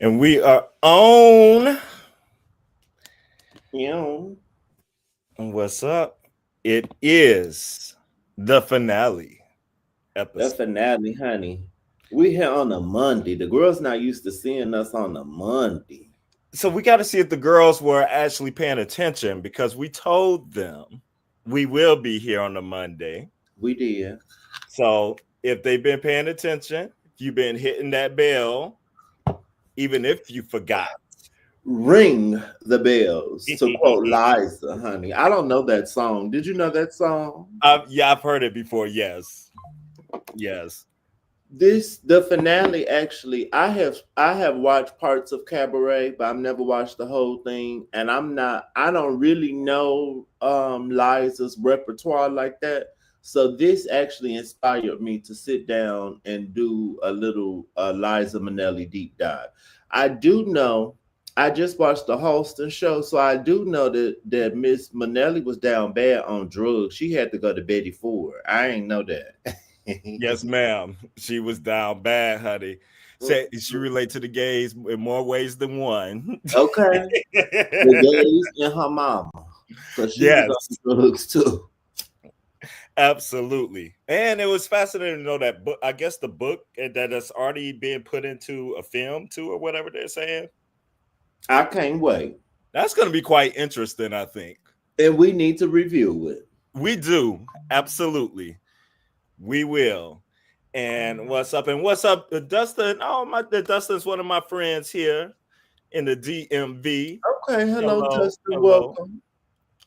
And we are on. What's up? It is the finale The episode. finale, honey. We here on a Monday. The girls not used to seeing us on a Monday. So we got to see if the girls were actually paying attention because we told them we will be here on a Monday. We did. So if they've been paying attention, if you've been hitting that bell, even if you forgot. Ring the bells, to quote Liza, honey. I don't know that song. Did you know that song? Yeah, I've heard it before. Yes. Yes. The finale actually, I have watched parts of Cabaret, but I've never watched the whole thing. And I don't really know Liza's repertoire like that. So this actually inspired me to sit down and do a little Liza Minnelli deep dive. I do know I just watched the Halston show, so I do know that Miss Minnelli was down bad on drugs. She had to go to Betty Ford. I ain't know that. Yes, ma'am. She was down bad, honey. Said she relate to the gays in more ways than one. Okay. The gays and her mama. Because she was Yes, on drugs too. absolutely. And it was fascinating to know that book. I guess the book that has already been put into a film too, or whatever they're saying. I can't wait. That's going to be quite interesting, I think. And we need to review it. We do. Absolutely. We will. And what's up? And what's up, Dustin? Oh, Dustin's one of my friends here in the DMV. Okay, hello, Justin. Hello. Welcome.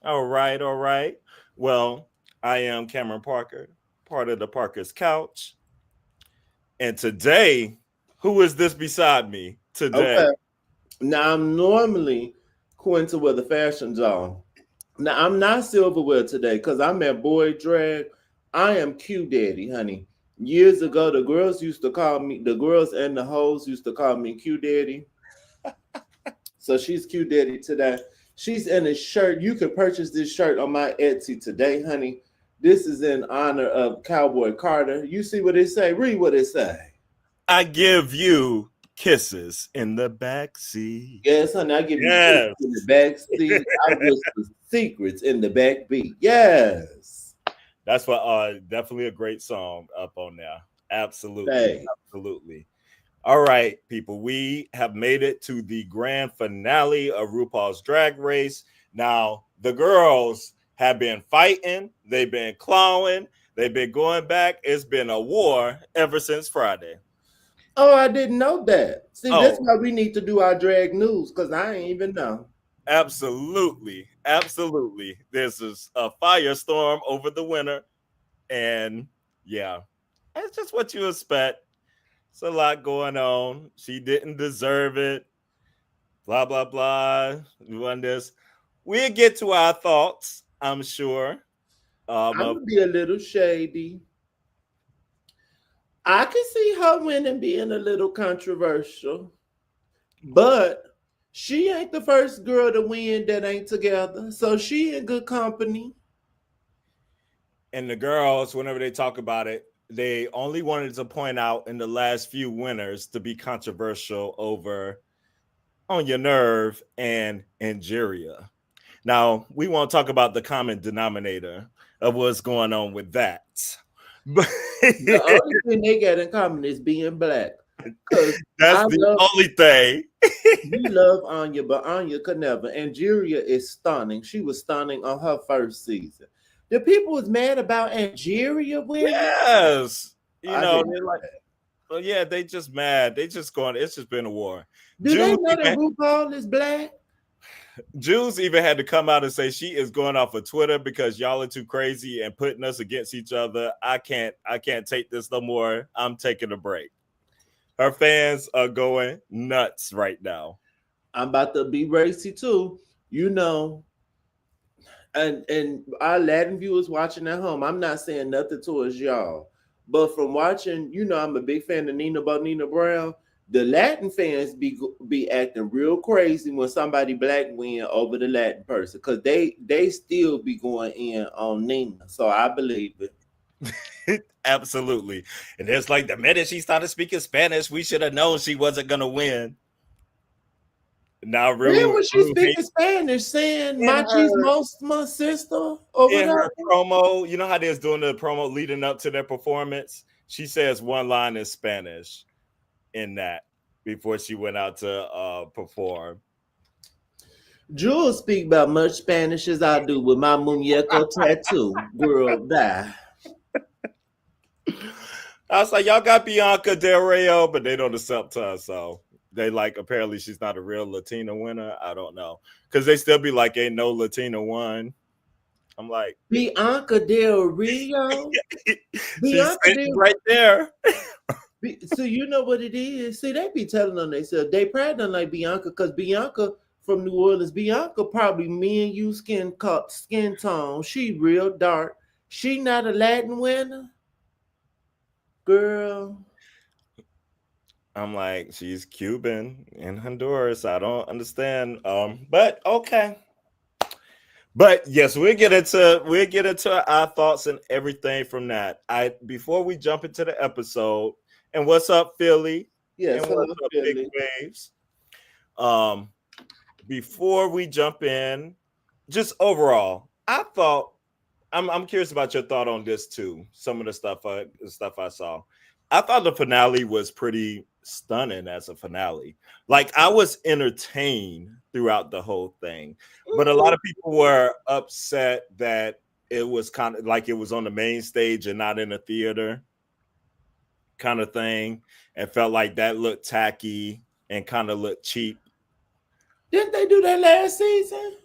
All right, all right. Well, I am Cameron Parker, part of the Parker's Couch. And today, who is this beside me today? Okay. Now I'm normally Quinta with the fashion zone. Now I'm not silverware today because I'm at Boy Drag. I am Q Daddy, honey. Years ago, the girls used to call me, the girls and the hoes used to call me Q Daddy. So she's Q Daddy today. She's in a shirt. You can purchase this shirt on my Etsy today, honey. This is in honor of Cowboy Carter. You see what it say? Read what it say. I give you kisses in the back seat. Yes, honey. I give you Yes. tips in the back seat. I whisper secrets in the back beat. Yes. That's what definitely a great song up on there. Absolutely. Hey. Absolutely. All right, people. We have made it to the grand finale of RuPaul's Drag Race. Now, the girls have been fighting, they've been clawing, they've been going back. It's been a war ever since Friday. Oh, I didn't know that. See, Oh. that's why we need to do our drag news, because I ain't even know. Absolutely. Absolutely. This is a firestorm over the winter. And yeah, that's just what you expect. It's a lot going on. She didn't deserve it. Blah, blah, blah. We won this. We'll get to our thoughts, I'm sure. I'm going to be a little shady. I can see her winning being a little controversial, but she ain't the first girl to win that ain't together. So she in good company. And the girls, whenever they talk about it, they only wanted to point out in the last few winners to be controversial over On Your Nerve and Angeria. Now, we won't talk about the common denominator of what's going on with that. But The only thing they got in common is being black. That's the only thing. You love Anya, but Anya could never. Angeria is stunning. She was stunning on her first season. The people was mad about Angeria winning. Yes. You know, they're like, well, yeah, they just mad. They just going, it's just been a war. Do they know that RuPaul is black? Jules even had to come out and say she is going off of Twitter because y'all are too crazy and putting us against each other. I can't take this no more. I'm taking a break. Her fans are going nuts right now. I'm about to be racy too, you know. And our Latin viewers watching at home, I'm not saying nothing towards y'all, but from watching, you know, I'm a big fan of Nina Brown. The Latin fans be acting real crazy when somebody black win over the Latin person, because they still be going in on Nina. So I believe it. Absolutely. And it's like the minute she started speaking Spanish, we should have known she wasn't gonna win. Now Then Rue, when she Rue speaking hates Spanish, saying in her machismo, my sister, or in whatever. her promo. You know how they was doing the promo leading up to their performance. She says one line in Spanish in that before she went out to perform. Jules speak about much Spanish as I do with my muñeco tattoo. Girl, die. I was like, y'all got Bianca Del Rio, but they don't accept her. So they like apparently she's not a real Latina winner. I don't know. Because they still be like, ain't no Latina one. I'm like, Bianca Del Rio. she's Bianca sitting Del. right there. So you know what it is. See, they be telling on themselves. They probably don't like Bianca because Bianca from New Orleans. Bianca probably me and you skin tone. She real dark. She not a Latin winner, girl. I'm like, she's Cuban in Honduras. I don't understand. But okay. But yes, we'll get into our thoughts and everything from that. I before we jump into the episode, and what's up, Philly? Yes, And what's hello, up, Big Philly. Waves? Um, before we jump in, just overall, I thought I'm curious about your thought on this too. Some of the stuff I saw. I thought the finale was pretty stunning as a finale. Like I was entertained throughout the whole thing, but a lot of people were upset that it was kind of like it was on the main stage and not in a theater kind of thing, and felt like that looked tacky and kind of looked cheap. Didn't they do that last season?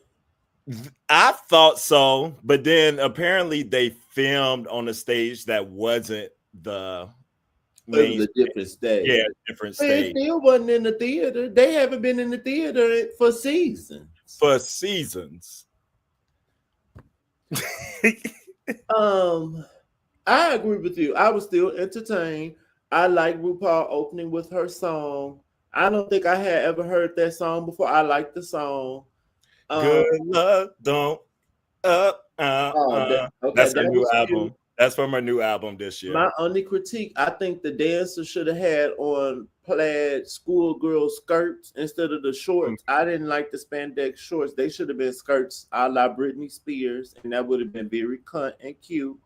I thought so, but then apparently they filmed on a stage that wasn't the It main was a stage. different Yeah, stage. different But it stage still wasn't in the theater. They haven't been in the theater for seasons. for seasons. Um, I agree with you. I was still entertained. I like RuPaul opening with her song. I don't think I had ever heard that song before. I like the song. Um, Good luck, don't okay, That's her that new was cute. album. That's from her new album this year. My only critique, I think the dancer should have had on plaid schoolgirl skirts instead of the shorts. I didn't like the spandex shorts. They should have been skirts a la Britney Spears, and that would have been very cunt and cute.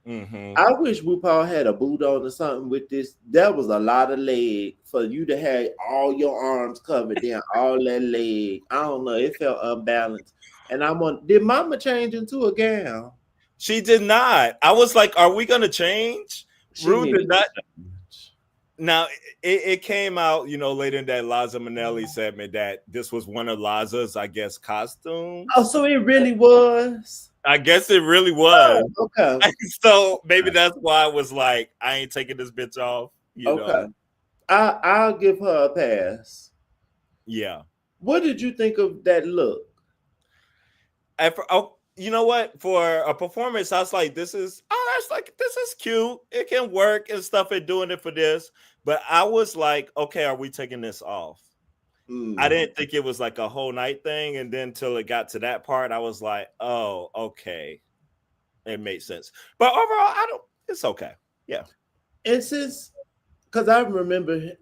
Mm-hmm. I wish RuPaul had a boot on or something with this. That was a lot of leg for you to have all your arms covered, then all that leg. I don't know. It felt unbalanced. And I'm on. Did Mama change into a gown? She did not. I was like, are we gonna change? She Rue did needed to not. change. Now it came out, later in that Liza Minnelli segment that this was one of Liza's, I guess, Oh, costumes. so it really was. I guess it really was. Oh, okay. So maybe that's why I was like, I ain't taking this bitch off. Okay. I'll give her a pass. Yeah. What did you think of that look? You know what? For a performance, I was like, this is cute. It can work and stuff and doing it for this. But I was like, okay, are we taking this off? I Mm. didn't think it was like a whole night thing. And then till it got to that part, I was like, oh, okay. It made sense. But overall, it's okay. Yeah. And since, because I remember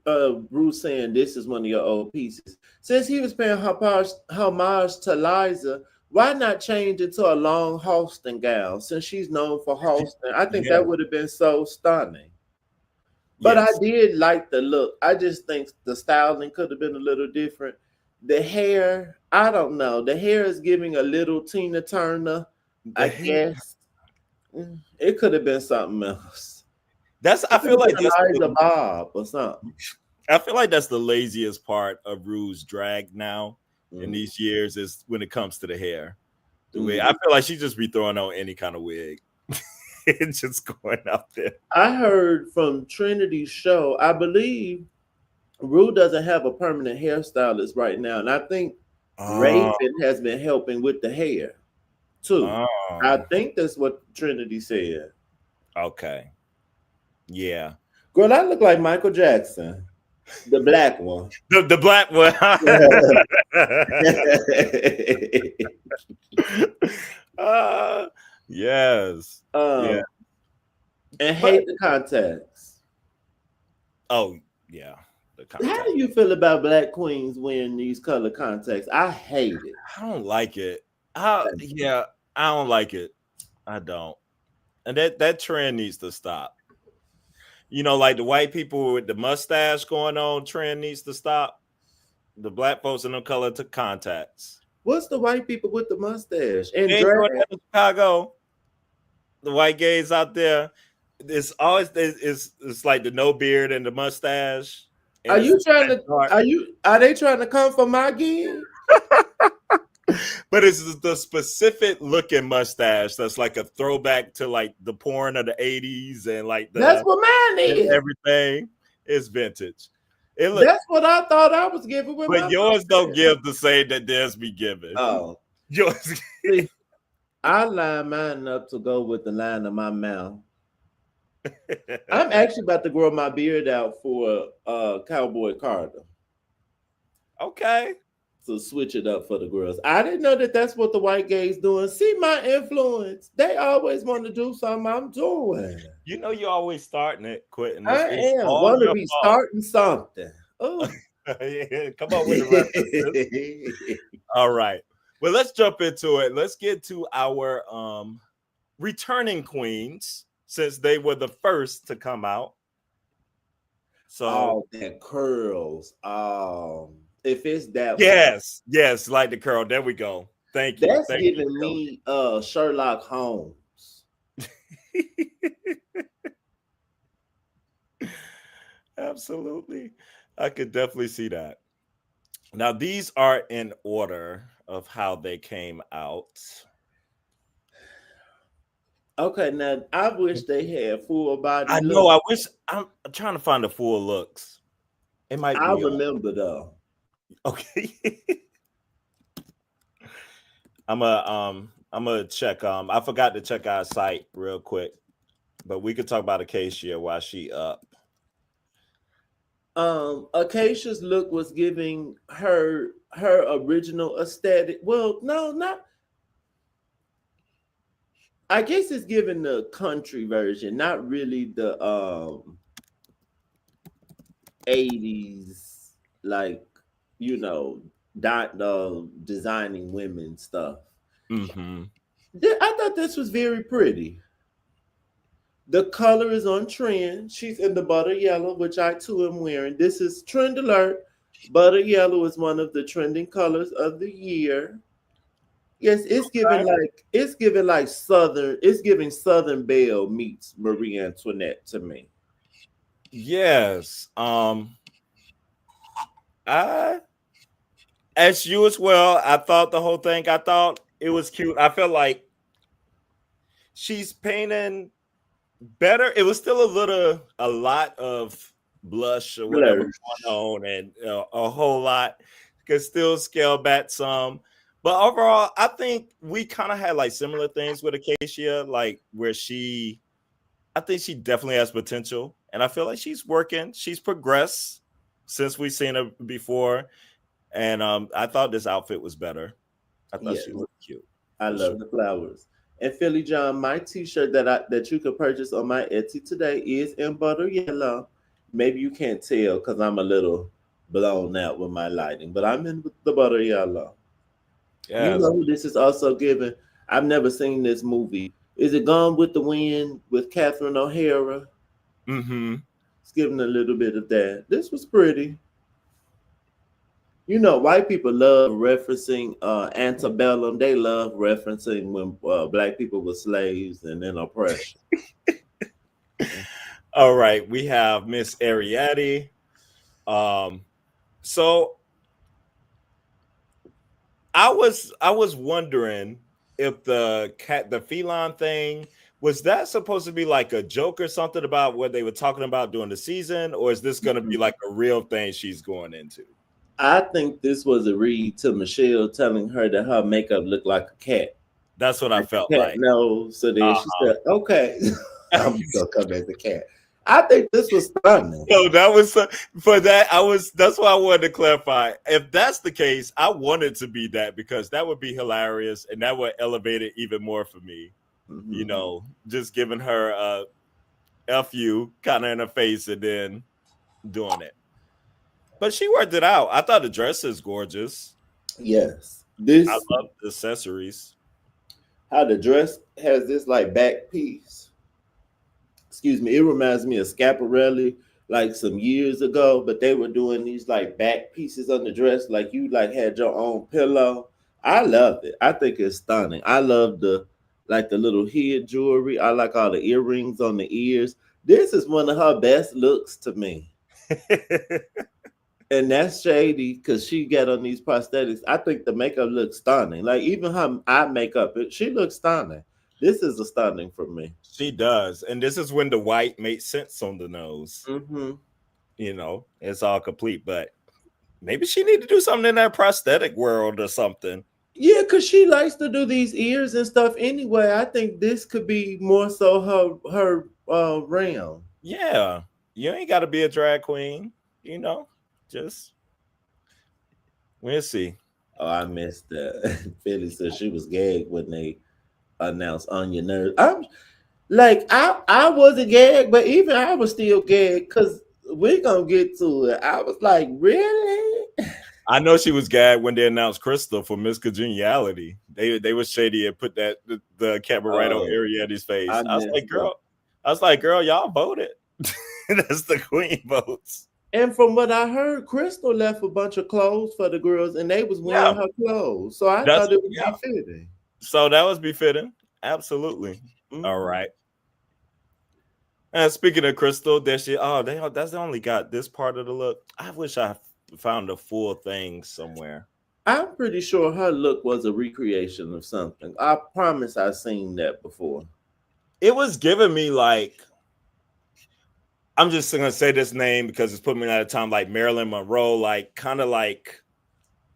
Bruce saying this is one of your old pieces. Since he was paying homage to Liza, why not change it to a long Halston gown? Since she's known for Halston, I think Yeah. that would have been so stunning. But I Yes. did like the look. I just think the styling could have been a little different. The hair, I don't know. The hair is giving a little Tina Turner, The I hair. guess. It could have been something else. I It could feel have like been Eliza Bob or something. that's the laziest part of Rue's drag now in Mm. these years is when it comes to the hair. The wig. I Mm. feel like she just be throwing on any kind of wig. It's just going out there. I heard from Trinity's show, I believe Rue doesn't have a permanent hairstylist right now. And I think Oh, Raven has been helping with the hair too. I oh, think that's what Trinity said. okay. Yeah. Girl, I look like Michael Jackson, the black one. The black one. uh, yes. Yeah. um, and But hate the contacts. oh yeah. the How contact. do you feel about black queens wearing these color contacts? I hate it. I don't like it. Yeah, I don't like it. I don't. And that trend needs to stop. Like the white people with the mustache going on trend needs to stop. The black folks in the color to contacts. What's the white people with the mustache and They ain't doing drag? that in Chicago. The white gays out there, it's like the no beard and the mustache, Are and it's you trying that to? dark. Are they trying to come for my gig? But it's the specific looking mustache that's like a throwback to like the porn of the 80s and like That's the what mine and is. everything. It's vintage. It look, That's what I thought I was giving with but my yours don't mustache. give the same that theirs be given. Oh, Yours. see, I line mine up to go with the line of my mouth. I'm actually about to grow my beard out for Cowboy Carter Okay. to switch it up for the girls. I didn't know that that's what the white gays doing. See my influence. They always want to do something I'm doing. You're always starting it, quitting. I It's am all want to your be fault. starting something. Oh. Yeah, come on with the references. All right. Well, let's jump into it. Let's get to our returning queens since they were the first to come out. So Oh, that curls. If it's that one, yes, like the curl. There we go. that's Thank you, giving me Sherlock Holmes. Absolutely. I could definitely see that. Now, these are in order of how they came out. Okay, now I wish they had full body I know. look. I wish I'm trying to find the full looks. It might I be on. remember though. Okay. I'm gonna check. I forgot to check our site real quick, but we could talk about Acacia while she up. Acacia's look was giving her original aesthetic. Well, no, not. I guess it's giving the country version, not really the 80s, like, you know, designing women stuff. Mm-hmm. I thought this was very pretty. The color is on trend. She's in the butter yellow, which I too am wearing. This is trend alert. Butter yellow is one of the trending colors of the year. Yes, Okay. it's giving like southern. It's giving Southern Belle meets Marie Antoinette to me. Yes. I as you as well. I thought the whole thing. I thought it was cute. I felt like she's painting better. It was still a lot of blush or whatever Blur. going on, and a whole lot could still scale back some. But overall, I think we kind of had like similar things with Acacia, like where I think she definitely has potential, and I feel like she's working. She's progressed since we've seen her before, and I thought this outfit was better. I thought she Yes, looked cute I for sure. love the flowers. And Philly John, my T-shirt that you can purchase on my Etsy today is in butter yellow. Maybe you can't tell because I'm a little blown out with my lighting, but I'm in the butter yellow. You Yes. know who this is also giving? I've never seen this movie. Is it Gone with the Wind with Catherine O'Hara? Mm-hmm. It's giving a little bit of that. This was pretty. You know, white people love referencing antebellum. They love referencing when black people were slaves and in oppression. All right, we have Miss Ariadne. Um, so I was wondering if the feline thing was that supposed to be like a joke or something about what they were talking about during the season, or is this going to be like a real thing she's going into? I think this was a read to Michelle telling her that her makeup looked like a cat. That's what I Like felt a cat like. nose. So then she Uh-huh. said, okay, I'm gonna come as a cat. I think this was stunning. So that was for that. That's why I wanted to clarify. If that's the case, I wanted to be that because that would be hilarious and that would elevate it even more for me. Mhm. Just giving her a F you kind of in her face and then doing it. But she worked it out. I thought the dress is gorgeous. Yes. I This love the accessories. how the dress has this like back piece. Excuse me, it reminds me of Scaparelli like some years ago, but they were doing these like back pieces on the dress, like you like had your own pillow. I loved it. I think it's stunning. I love the like the little head jewelry. I like all the earrings on the ears. This is one of her best looks to me. And that's shady because she got on these prosthetics. I think the makeup looks stunning. Like even her eye makeup, she looks stunning. This is a stunning for me. She does. And this is when the white made sense on the nose. Hmm. It's all complete. But maybe she need to do something in that prosthetic world or something. Yeah, because she likes to do these ears and stuff anyway. I think this could be more so her realm. Yeah. You ain't got to be a drag queen, you know. Just we'll see. Oh, I missed that. Philly said she was gagged when they announced On Your Nerves. I'm like I wasn't gagged, but even I was still gagged because we're gonna get to it. I was like, really? I know she was gagged when they announced Crystal for Miss Congeniality. They was shady and put the camera right on Oh, Arietta's face. I missed that. I was like, girl, y'all voted. That's the queen votes. And from what I heard, Crystal left a bunch of clothes for the girls, and they was wearing Yeah, her clothes. So I that's thought it would be yeah. fitting. So that was befitting. Absolutely. All Mhm. right. And speaking of Crystal, there she that's only got this part of the look. I wish I found the full thing somewhere. I'm pretty sure her look was a recreation of something. I promise I've seen that before. It was giving me like I'm just gonna say this name because it's put me at a time like Marilyn Monroe, like kind of like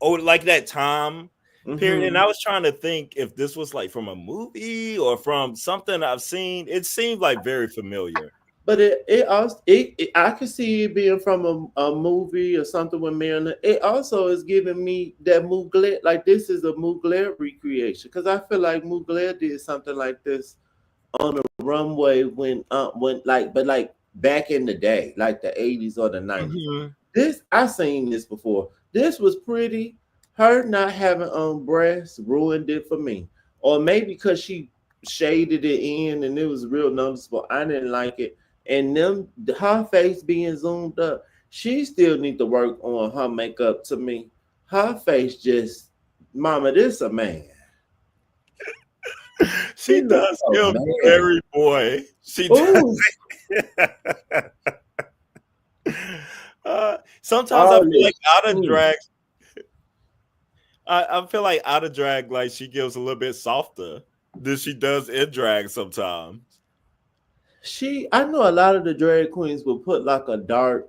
like that time period. And Hmm. I was trying to think if this was like from a movie or from something I've seen. It seemed like very familiar. But it also I could see it being from a movie or something with Marilyn. It also is giving me that Mugler, like this is a Mugler recreation because I feel like Mugler did something like this on a runway when like but like back in the day, like the 80s or the 90s. Mhm. This I seen this before. This was pretty. Her not having on breasts ruined it for me. Or maybe because she shaded it in and it was real noticeable. I didn't like it. And them her face being zoomed up, she still need to work on her makeup to me. Her face just mama, this a man. She She looks does so feel man. very boy. She does. Ooh, Sometimes I all feel like this. out of drag, I feel like out of drag, like she gives a little bit softer than she does in drag sometimes. I know a lot of the drag queens will put like a dark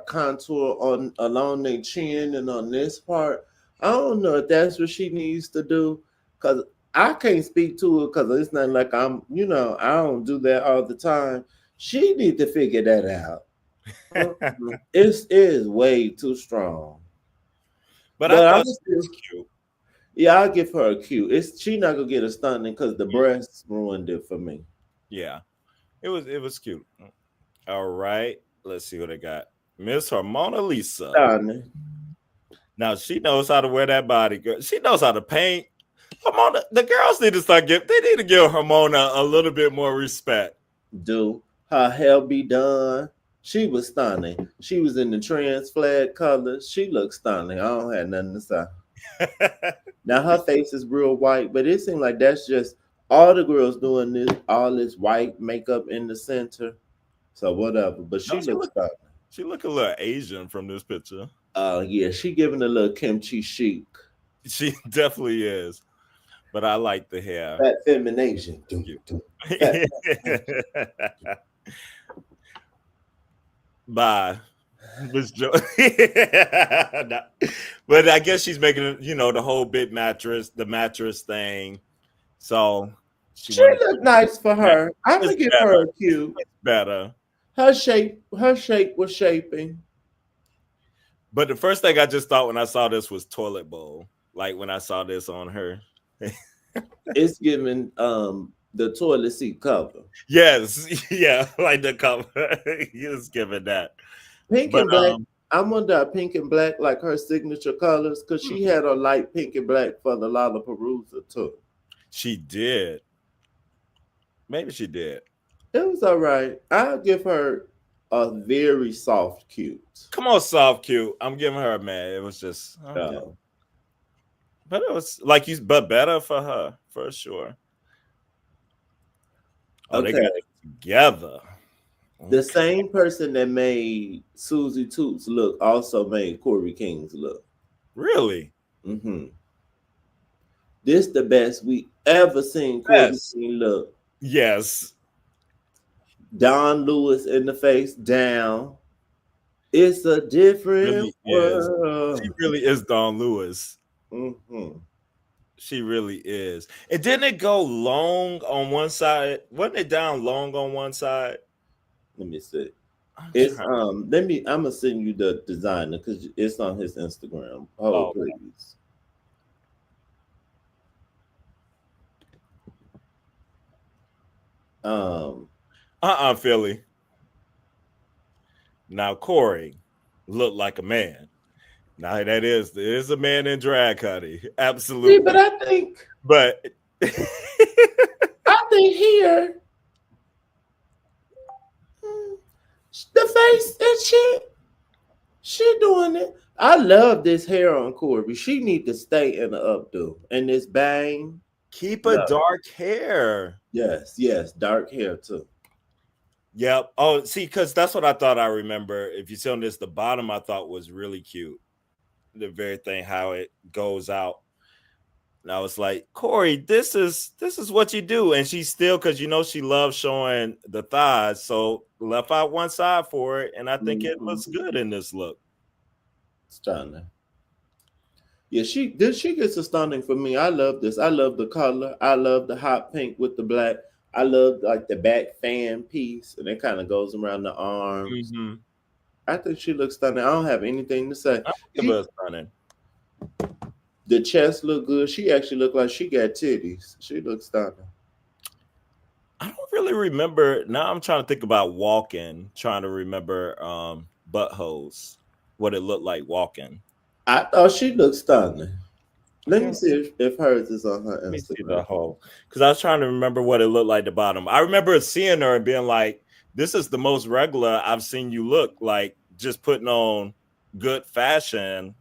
contour on along their chin and on this part. I don't know if that's what she needs to do because I can't speak to it because it's not like I don't do that all the time. She need to figure that out. It is way too strong. But I But I'm thought she still, was cute. yeah, I'll give her a cue. It's she not gonna get a stunning because the breasts ruined it for me. Yeah, it was cute. All right, let's see what I got. Miss Harmona Lisa. Stunning. Now she knows how to wear that body, girl. She knows how to paint. Harmona, the girls need to start give. They need to give Harmona a little bit more respect. Do her hair be done. She was stunning. She was in the trans flag colors. She looked stunning. I don't have nothing to say. Now her face is real white, but it seemed like that's just all the girls doing this, all this white makeup in the center. So whatever. But No, she looks stunning. she look a little Asian from this picture. Yeah, she giving a little kimchi chic. She definitely is. But I like the hair. Fat femination. Dum, Cute. dum. Fat. Bye. Miss Jo- Nah. But I guess she's making it, the whole bit mattress, the mattress thing. So she She wanted looked nice for to her. I'm it's gonna give better. her a cue. It's better. Her shape was shaping. But the first thing I just thought when I saw this was toilet bowl. Like when I saw this on her. It's giving the toilet seat cover. Yes, yeah, like the cover. He was giving that. Pink But and black. I wonder if pink and black like her signature colors because she hmm, had a light pink and black for the Lollapalooza too. she did. Maybe she did. It was all right. I'll give her a very soft cute. Come on, soft cute. I'm giving her a man. It was just okay. Oh, But it was like you, but better for her for sure. Oh, they got okay. it together. The Okay. same person that made Susie Toots look also made Corey King's look. Really? Hmm. This the best we ever seen Corey Yes. King look. Yes. Don Lewis in the face down. It's a different Really is. She world. really is Dawn Lewis. Hmm. She really is. And didn't it go long on one side? Wasn't it down long on one side? Let me see. I'm It's trying. let me I'm gonna send you the designer because it's on his Instagram. Hold Oh, please. Um Philly. Now Corey looked like a man. Now that is a man in drag, honey. see, but Absolutely. But I think here mm, the face and she doing it. I love this hair on Corby. She need to stay in the updo and this bang. keep a Love. dark hair. Yes, yes, dark hair too. Yep. Oh, see, because that's what I thought I remember. If you see on this, the bottom I thought was really cute. The very thing how it goes out. And I was like, Corey, this is what you do. And she still, because she loves showing the thighs, so left out one side for it. And I think it Mm-hmm. looks good in this look. Stunning. Yeah, she gets a stunning for me. I love this. I love the color. I love the hot pink with the black. I love like the back fan piece, and it kind of goes around the arms. Mm-hmm. I think she looks stunning. I don't have anything to say. I give She her a stunning. the chest look good. She actually look like she got titties. She looks stunning. I don't really remember. Now I'm trying to think about walking, trying to remember buttholes, what it looked like walking. I thought she looked stunning. Let me Yeah, see if hers is on her let me see the Instagram. whole, because I was trying to remember what it looked like the bottom. I remember seeing her and being like, "This is the most regular I've seen you look, like just putting on good fashion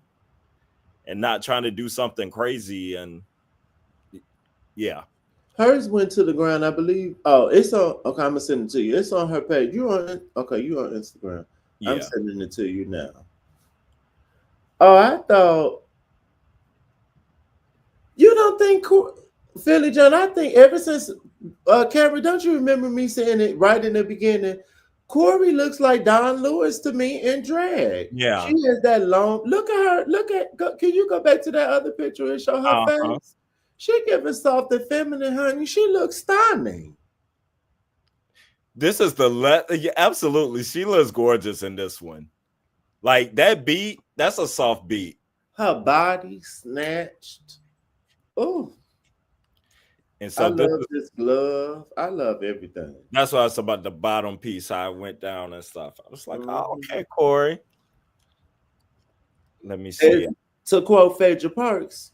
and not trying to do something crazy." And yeah, Hers went to the ground, I believe. Oh, it's on. Okay, I'm gonna send it to you. It's on her page. You on? Okay, you on Instagram. I'm yeah. sending it to you now. Oh, I thought you don't think Philly John. I think ever since Cameron, don't you remember me saying it right in the beginning? Corey looks like Don Lewis to me in drag. She Yeah. has that long. Look at her. Can you go back to that other picture and show her Uh-huh. face? She giving soft and feminine, honey. She looks stunning. This is yeah, absolutely. Sheila's gorgeous in this one. Like that beat, that's a soft beat. Her body snatched. Oh, And I so this love is this glove. I love everything. that's why it's about the bottom piece, how I went down and stuff. I was like, oh, Mhm. okay, Corey. Let me see And it. to quote Phaedra Parks,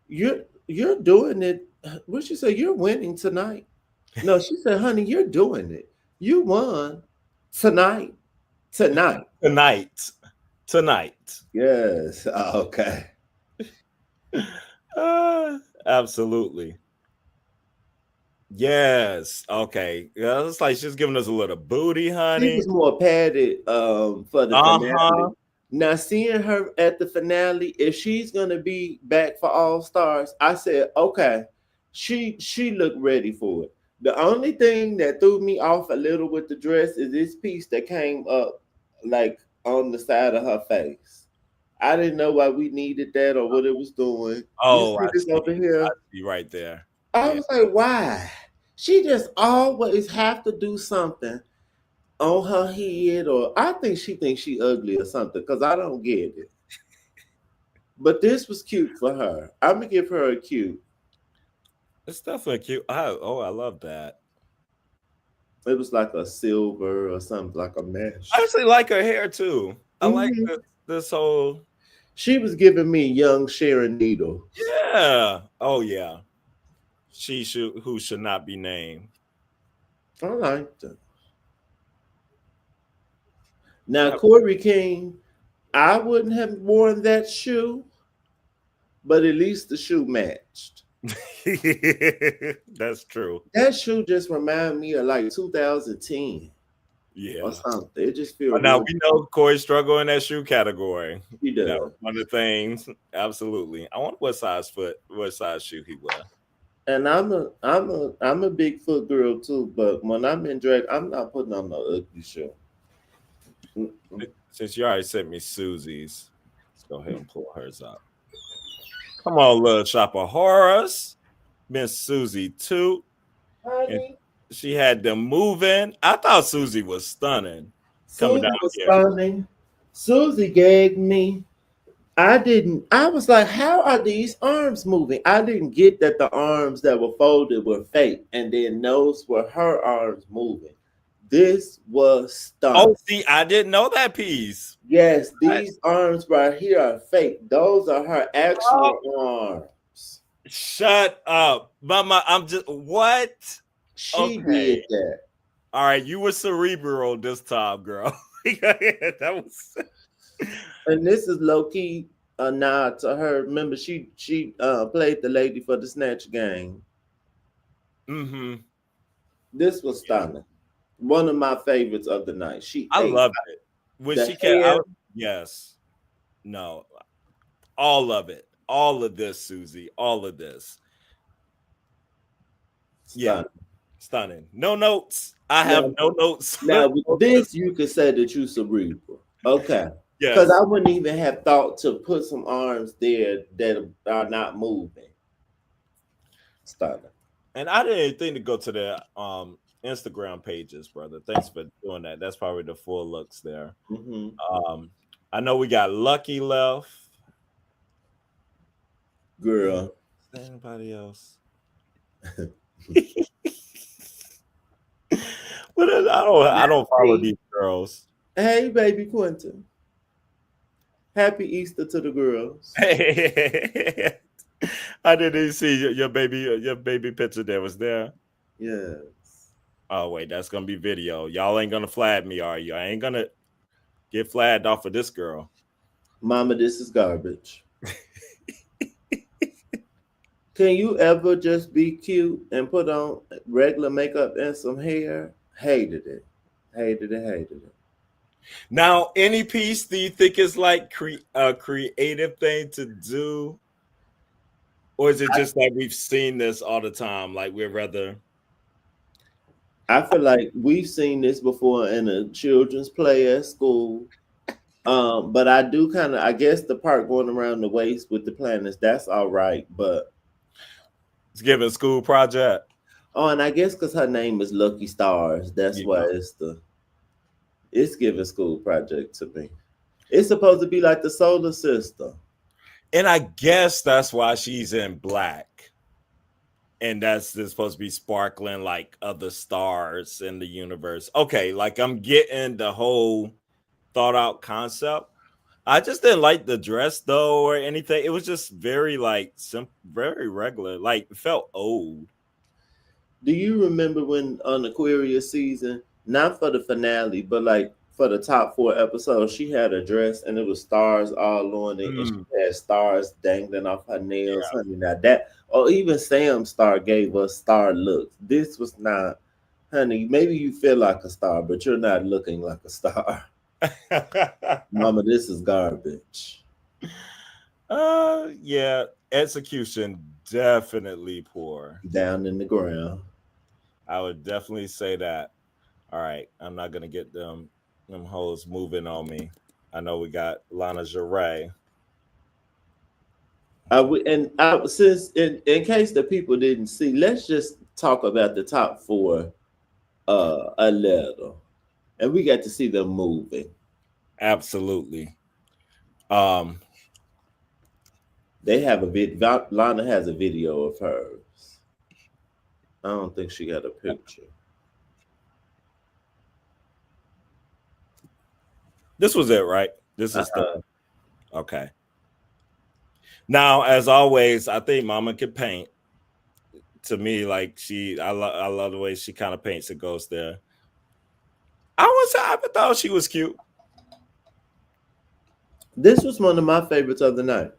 you're doing it. What she say? You're winning tonight. No, she said, honey, you're doing it. You won tonight. Tonight. Tonight. Tonight. Yes. Okay. Absolutely. Yes. Okay. Yeah, it's like she's giving us a little booty, She honey. was more padded for the finale. Uh-huh. Now seeing her at the finale, if she's gonna be back for All Stars, I said, okay, she looked ready for it. The only thing that threw me off a little with the dress is this piece that came up like on the side of her face. I didn't know why we needed that or what it was doing. You Oh, see this over I here? see right there. I Yeah. was like, why? She just always have to do something on her head, or I think she thinks she ugly or something because I don't get it. But this was cute for her. I'm gonna give her a cute. It's definitely cute. I love that. It was like a silver or something, like a I mesh. actually like her hair too. I like Hmm. this whole She was giving me young Sharon Needles. yeah. Oh yeah. She should who should not be named. I liked her. Now, Yep. Corey King, I wouldn't have worn that shoe, but at least the shoe matched. That's true. That shoe just reminded me of like 2010 or Yeah. something. It just feels But now real. we know Corey struggle in that shoe category. He That was does. one of the things. Absolutely. I wonder what size shoe he wear. And I'm a big foot girl too, but when I'm in drag, I'm not putting on no ugly shoe. Mm-mm. Since you already sent me Susie's, let's go ahead and pull hers up. Come on, little shop of horrors. Miss Susie too. And Honey, she had them moving. I thought Susie was stunning coming down Susie was here. stunning. Susie gagged me. I didn't. I was like, how are these arms moving? I didn't get that the arms that were folded were fake, and then those were her arms moving. This was Oh, stunning. see, I didn't know that piece. Yes, What? these arms right here are fake. Those are her Oh, actual arms. shut up. Mama, I'm just what? She Okay. did that. All right, you were cerebral this time, girl. That was And this is low key a nod to her. Remember, she played the lady for the snatch game. mm-hmm. This was Yeah. stunning. One of my favorites of the night. She I ate loved it. When the she kept hair. out, yes. No, all of it. All of this, Susie. All of this. Yeah, Stunning. stunning. No notes. I have Now, no notes. now with this, you could say that you cerebral. Okay. Because Yes. I wouldn't even have thought to put some arms there that are not moving. Stunning. And I didn't think to go to the Instagram pages, brother. Thanks for doing that. That's probably the full looks there. Hmm. Um, I know we got Lucky left. Girl. Anybody else? But I don't follow Hey, these girls. hey, baby Quentin. Happy Easter to the girls. I didn't see your baby picture that was there. Yes. Oh wait, that's gonna be video. Y'all ain't gonna flag me, are you? I ain't gonna get flagged off of this girl. Mama, this is garbage. Can you ever just be cute and put on regular makeup and some hair? Hated it. Hated it, hated it. Now, any piece do you think is like a creative thing to do, or is it just like we've seen this all the time? Like we'd rather. I feel like we've seen this before in a children's play at school. But I do kind of, I guess the part going around the waist with the planners, that's all right. But It's giving school project. oh, and I guess because her name is Lucky Stars, that's why Yeah. it's giving school project to me. It's supposed to be like the solar system. And I guess that's why she's in black. And that's supposed to be sparkling like other stars in the universe. Okay, like I'm getting the whole thought out concept. I just didn't like the dress though or anything. It was just very like very regular. Like it felt old. Do you remember when on Aquarius season, not for the finale, but like for the top four episodes, she had a dress and it was stars all on it, and she Mm, had stars dangling off her nails, yeah. honey. Now that, or even Sam Star gave us star looks. This was not, honey. Maybe you feel like a star, but you're not looking like a star, Mama. This is garbage. Yeah, execution definitely poor. Down in the ground. I would definitely say that. All right, I'm not gonna get them hoes moving on me. I know we got Lana Jarre. Since in case the people didn't see, let's just talk about the top four a little, and we got to see them moving. Absolutely. Um, They have a Lana has a video of hers. I don't think she got a picture. This was it, right? This is the Uh-huh. okay. Now, as always, I think Mama can paint. To me, like I love the way she kind of paints and goes there. I thought she was cute. This was one of my favorites of the night.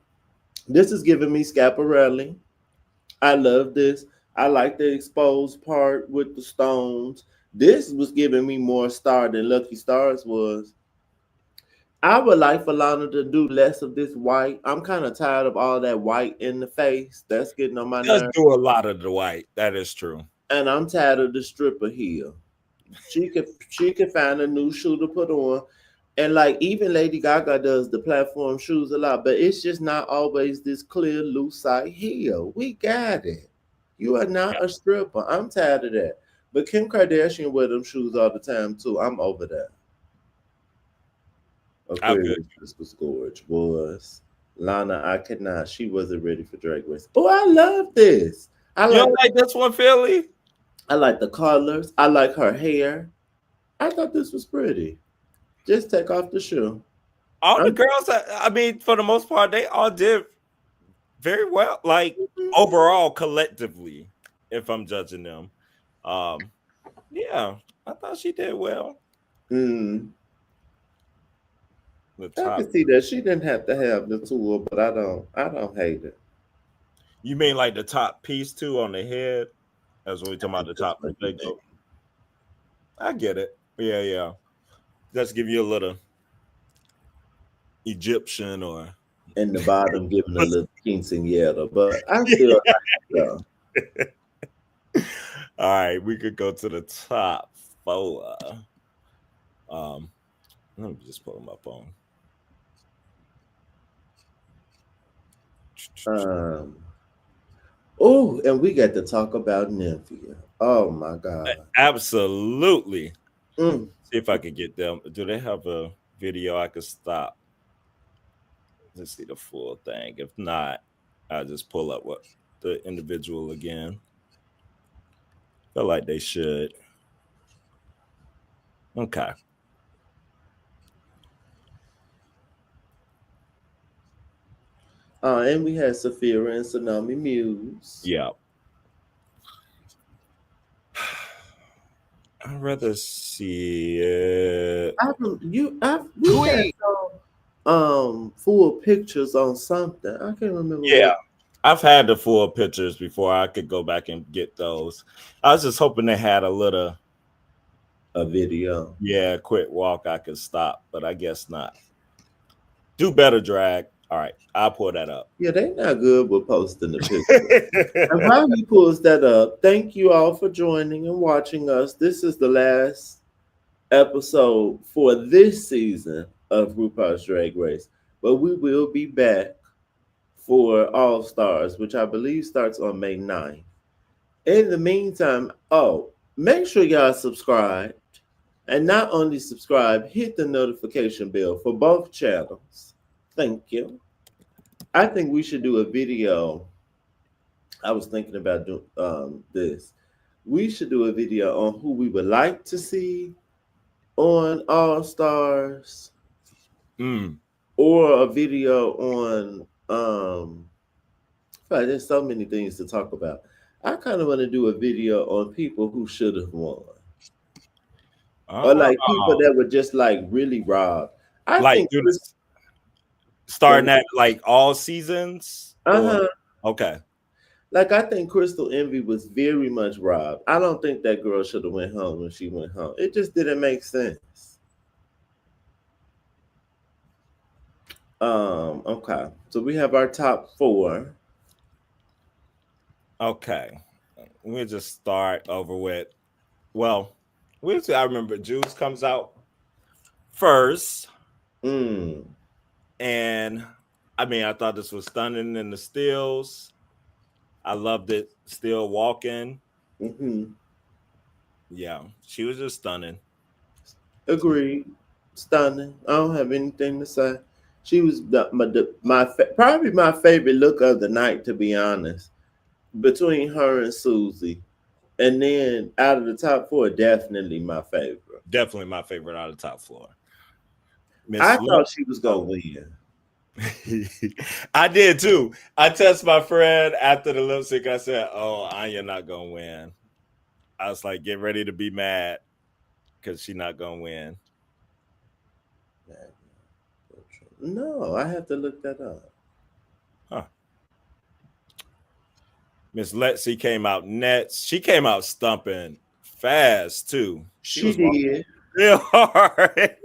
This is giving me Scaparelli. I love this. I like the exposed part with the stones. This was giving me more star than Lucky Stars was. I would like for Lana to do less of this white. I'm kind of tired of all that white in the face. That's getting on my She does nerves. do a lot of the white. That is true. And I'm tired of the stripper heel. She could find a new shoe to put on. And like even Lady Gaga does the platform shoes a lot, but it's just not always this clear loose side heel. We got it. You are Yeah, not a stripper. I'm tired of that. But Kim Kardashian wear them shoes all the time too. I'm over that. I feel Aquarius, this was gorge. Was Lana, I could not. She wasn't ready for Drag Race. Oh, I love this. I you like don't like this one, Philly? I like the colors. I like her hair. I thought this was pretty. Just take off the shoe. All the I'm, girls, I mean, for the most part, they all did very well. Like overall, collectively, if I'm judging them, um, yeah, I thought she did well. mm, The I top, can see that she didn't have to have the tool, but I don't. I don't hate it. you mean like the top piece too on the head? As we talking about the That's top, what you they think. go. I get it. Yeah, yeah. Just give you a little Egyptian or. And the bottom giving a little quinceanera, but I still like it though. All right, we could go to the top four. Um, Let me just pull them up on. Um. Oh, and we got to talk about Nymphia. Oh my God. Absolutely. Mm. See if I could get them. Do they have a video I could stop? Let's see the full thing. If not, I'll just pull up what the individual again. Feel like they should. Okay. And we had Saphira and Tsunami Muse. Yeah. I'd rather see it. I don't, you I we had full pictures on something. I can't remember Yeah. what I've had the full pictures before. I could go back and get those. I was just hoping they had a little, a video. yeah, quick walk I could stop, but I guess not. Do better, drag. All right, I'll pull that up. Yeah, they not good with posting the picture. And while he pulls that up, thank you all for joining and watching us. This is the last episode for this season of RuPaul's Drag Race. But we will be back for All Stars, which I believe starts on May 9th. In the meantime, make sure y'all subscribe. And not only subscribe, hit the notification bell for both channels. Thank you. I think we should do a video. I was thinking about doing this. We should do a video on who we would like to see on All Stars, Mm. or a video on there's so many things to talk about. I kind of want to do a video on people who should have won, or like people Oh, that were just like really robbed. I like think do Chris, this starting at like all seasons or uh-huh. okay. Like I think Crystal Envy was very much robbed. I don't think that girl should have went home when she went home. It just didn't make sense. Okay. So we have our top four. Okay. We'll just start over with. Well, we'll see. I remember Juice comes out first. Mm. And I mean, I thought this was stunning in the stills. I loved it. Still walking. Mm-hmm. Yeah, she was just stunning. Agreed. Stunning. I don't have anything to say. She was probably my favorite look of the night, to be honest. Between her and Susie, and then out of the top four, definitely my favorite. Definitely my favorite out of the top floor. Miss I Let. thought she was gonna win. I did too. I texted my friend after the lip sync. I said, "Oh, Anya not gonna win." I was like, "Get ready to be mad because she not gonna win." No, I have to look that up. Huh. Miss Letsy came out next. She came out stumping fast too. She She was walking did. real hard.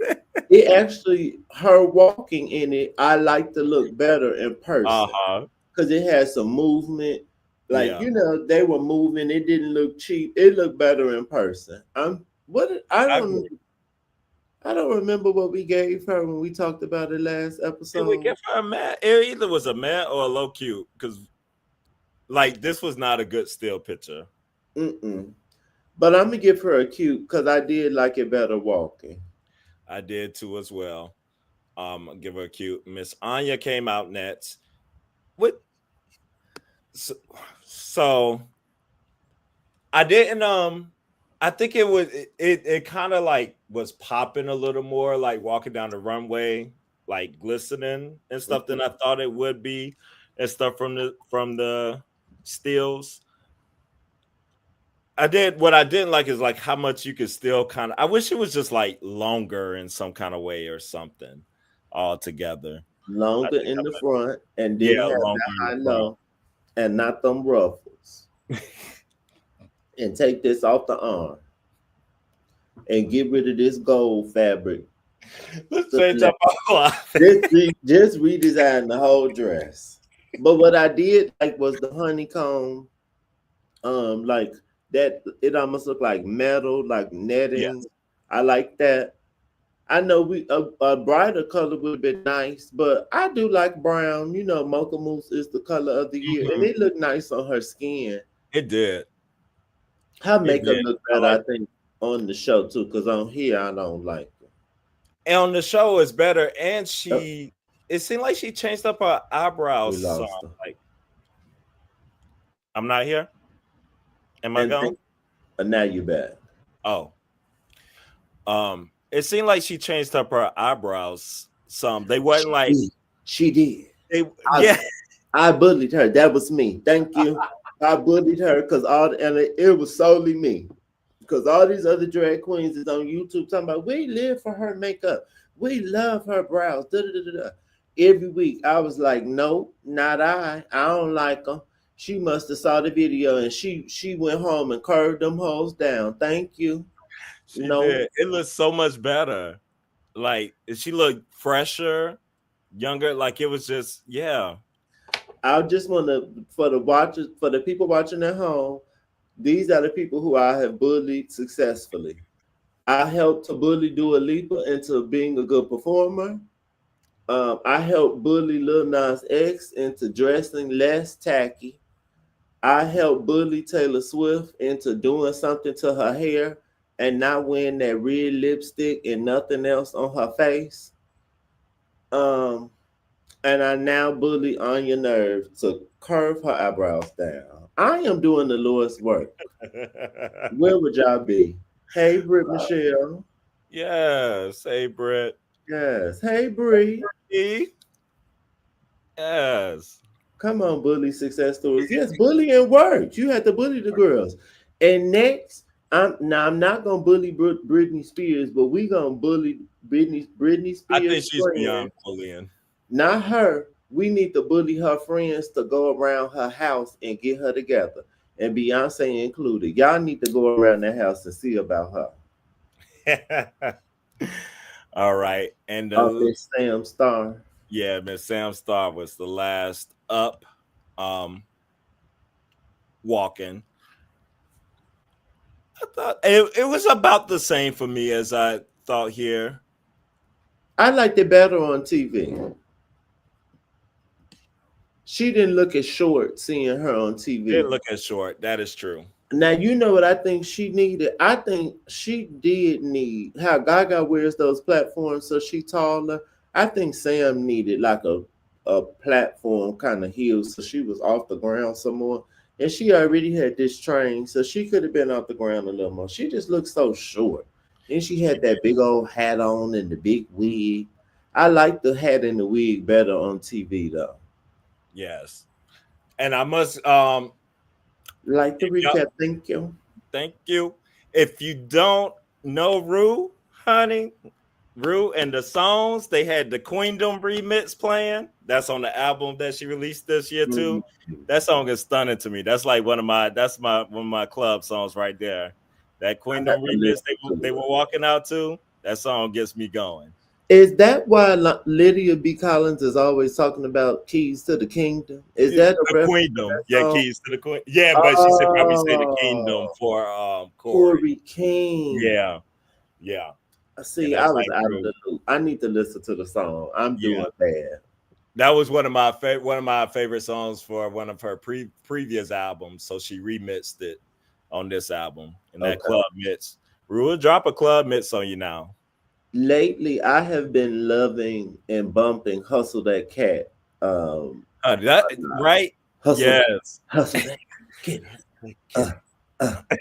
It actually, her walking in it, I like to look better in Uh person huh. because it had some movement. Like Yeah, you know, they were moving. It didn't look cheap. It looked better in person. I agree. I don't remember what we gave her when we talked about it last Did we episode. give her a mat? It either was a mat or a low cute because like this was not a good still picture. Mm-mm. But I'm gonna give her a cute because I did like it better walking. I did too as well. Give her a cute. Miss Anya came out next. What? So, so I didn't. I think it was. It kind of like was popping a little more, like walking down the runway, like glistening and stuff than I thought it would be, and stuff from the stills. I did what I didn't like is like how much you could still kind of. I wish it was just like longer in some kind of way or something altogether. I Longer think in I the would, front and yeah, didn't have longer that in the high front. low and not them ruffles. And take this off the arm and get rid of this gold fabric. Let's So change up our life. just redesign the whole dress. But what I did like was the honeycomb, like that. It almost looked like metal, like netting. Yes. I like that. I know a brighter color would have been nice, but I do like brown. You know, mocha mousse is the color of the year, and Mhm. it looked nice on her skin. It did. Her It makeup did. looked I better, like I think, on the show too. Cause on here, I don't like and on the show it's better. And her. Oh, she it seemed like she changed up her we eyebrows some. lost her. Like, I'm not here. Am I And gone? now you back. Oh. It seemed like she changed up her eyebrows some. They wasn't She like did. She did. they I yeah. I bullied her. That was me. Thank you. I bullied her because it was solely me. Because all these other drag queens is on YouTube talking about we live for her makeup. We love her brows. Da, da, da, da, da. Every week I was like, no, not I. I don't like them. She must have saw the video and she went home and curved them hoes down. Thank you. She No, did. It looked so much better. Like she looked fresher, younger. Like it was just yeah. I just want to for the watchers, for the people watching at home. These are the people who I have bullied successfully. I helped to bully Dua Lipa into being a good performer. I helped bully Lil Nas X into dressing less tacky. I helped bully Taylor Swift into doing something to her hair and not wearing that red lipstick and nothing else on her face. Um, and I now bully Anya Nerve to curve her eyebrows down. I am doing the Lord's work. Where would y'all be? Hey, Britt Michelle. Yes. Hey Brett. Yes. Hey, Bree. E? Yes. Come on, bully success stories. Yes, bullying works. You have to bully the girls. And next, I'm not gonna bully Britney Spears, but we gonna bully Britney I think Spears' she's beyond friends. bullying. Not her. We need to bully her friends to go around her house and get her together. And Beyonce included. Y'all need to go around the house and see about her. All right. And Off that Sam Star. yeah, Miss Sam Star was the last up um walking. I thought it was about the same for me as I thought here. I liked it better on TV. She didn't look as short seeing her on Didn't TV. look as short. That is true. Now you know what I think she needed. I think she did need how Gaga wears those platforms so she taller. I think Sam needed like a platform kind of heel so she was off the ground some more. And she already had this train, so she could have been off the ground a little more. She just looked so short. And she She had did. that big old hat on and the big wig. I like the hat and the wig better on TV though. Yes. And I must Like the if y'all, recap, thank you. thank you. If you don't know Rue, honey, Rue and the songs, they had the Queendom remix playing. That's on the album that she released this year Mhm. too. That song is stunning to me. That's like one of my club songs right there. That I have Queendom to remix listen they to were it. walking out to. That song gets me going. Is that why Lydia B. Collins is always talking about keys to the kingdom? Is that a The reference to Queendom, that yeah, song? keys to the Queen. Yeah, but she said probably say the Kingdom Oh, for Corey. Corey King. Yeah, yeah, and See, I that's was like out of Rue. the loop. I need to listen to the song. I'm Yeah, doing bad. that was one of my favorite songs for one of her previous albums. So she remixed it on this album, and that Okay. club mix. Rue will drop a club mix on you now. Lately, I have been loving and bumping "Hustle That Cat." That right? Hustle, Yes. hustle that, get it. Uh,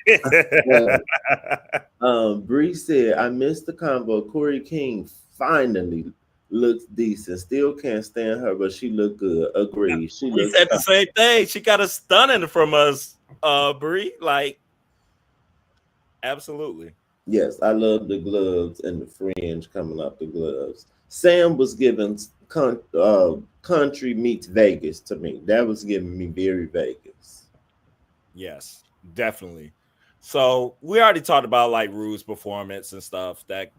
Get uh, it. yeah. Bree said, "I missed the combo. Corey King finally looks decent. Still can't stand her, but she looked good. Agreed. She We looks said the stunning. same thing. She got a stunning from us, Brie. Like, absolutely. Yes, I love the gloves and the fringe coming off the gloves. Sam was giving country meets Vegas to me. That was giving me very Vegas. Yes, definitely. So we already talked about like Rue's performance and stuff that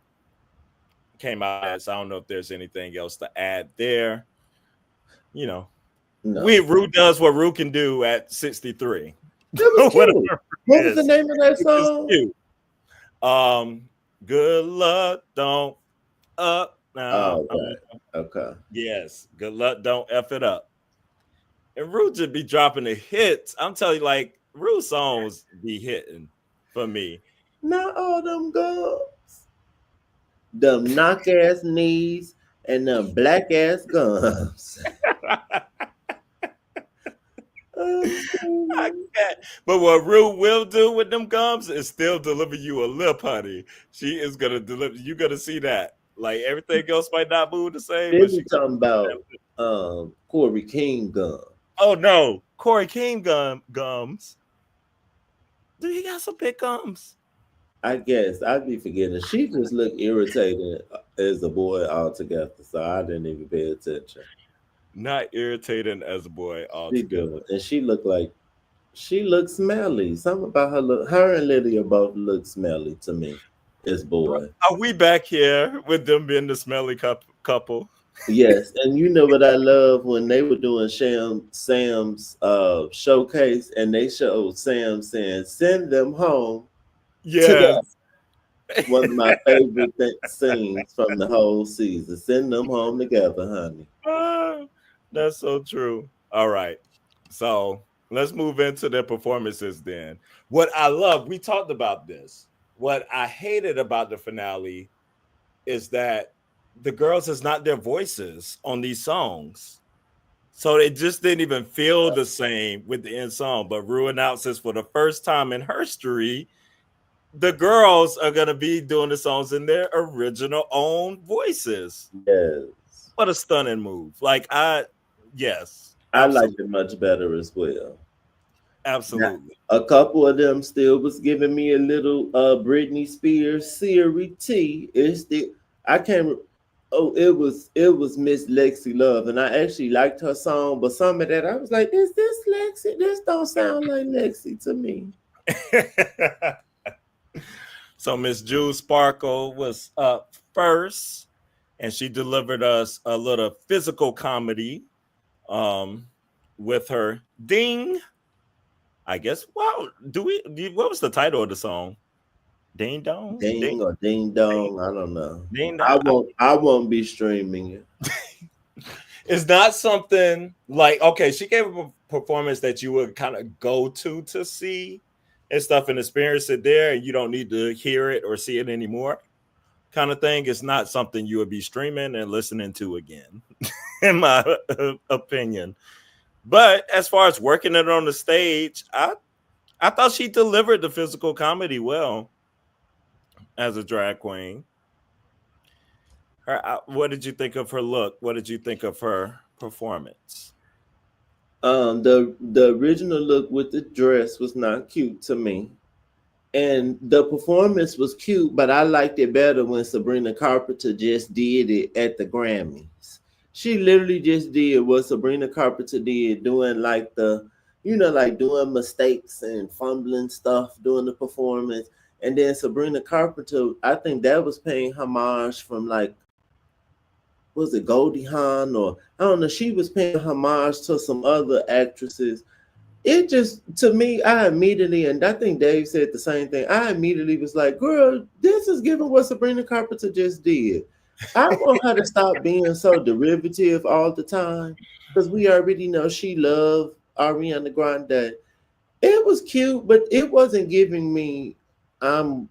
came out. So I don't know if there's anything else to add there. You know, we No, Rue does what Rue can do at 63. that was Whatever cute. it What was the is, name of that which is song? cute. Good luck, don't up now. Oh, right. Okay. Yes, good luck, don't F it up. And Rue just be dropping the hits. I'm telling you, like Rue songs be hitting for me. Not all them girls. Them knock ass knees and them black ass gums. I'm I screaming. can't. But what Rue will do with them gums is still deliver you a lip, honey. She is gonna deliver. You gonna see that. Like everything else might not move the same, They but be she. talking about Corey King gum. Oh no, Corey King gums. Dude, he got some big gums. I guess I'd be forgetting. She just looked irritated as a boy altogether, so I didn't even pay attention. Not irritating as a boy She altogether. do, and she looks smelly. Something about her look. Her and Lydia both look smelly to me. As boy. Are we back here with them being the smelly couple? Yes, and you know what I love when they were doing Sam's showcase, and they showed Sam saying, "Send them home together." Yes. One of my favorite scenes from the whole season. Send them home together, honey. Ah, that's so true. All right. So let's move into their performances then. What I love, we talked about this. What I hated about the finale is that the girls is not their voices on these songs. So it just didn't even feel the same with the end song. But Rue announces for the first time in history, the girls are gonna be doing the songs in their original own voices. Yes, What a stunning move. Yes, I liked absolutely, it much better as well. Now, absolutely. a couple of them still was giving me a little Britney Spears Siri T. It's the I can't. Oh, it was Miss Lexi Love, and I actually liked her song. But some of that I was like, "Is this Lexi? This don't sound like Lexi to me." So Miss Jewel Sparkle was up first, and she delivered us a little physical comedy um, with her ding. I guess. Wow. What was the title of the song? Ding dong, Ding ding, or ding ding, dong, I don't know. ding I dong. won't. I won't be streaming it. It's not something like okay. She gave a performance that you would kind of go to see and stuff and experience it there, and you don't need to hear it or see it anymore. Kind of thing. It's not something you would be streaming and listening to again, in my opinion. But as far as working it on the stage, I thought she delivered the physical comedy well as a drag queen. What did you think of her look? What did you think of her performance? The original look with the dress was not cute to me. And the performance was cute, but I liked it better when Sabrina Carpenter just did it at the Grammys. She literally just did what Sabrina Carpenter did, doing like like doing mistakes and fumbling stuff, doing the performance. And then Sabrina Carpenter, I think that was paying homage from like, was it Goldie Hawn, or I don't know, she was paying homage to some other actresses. It just, to me, I immediately, and I think Dave said the same thing, I immediately was like, girl, this is giving what Sabrina Carpenter just did. I want her to stop being so derivative all the time, because we already know she loved Ariana Grande. It was cute, but it wasn't giving me, I'm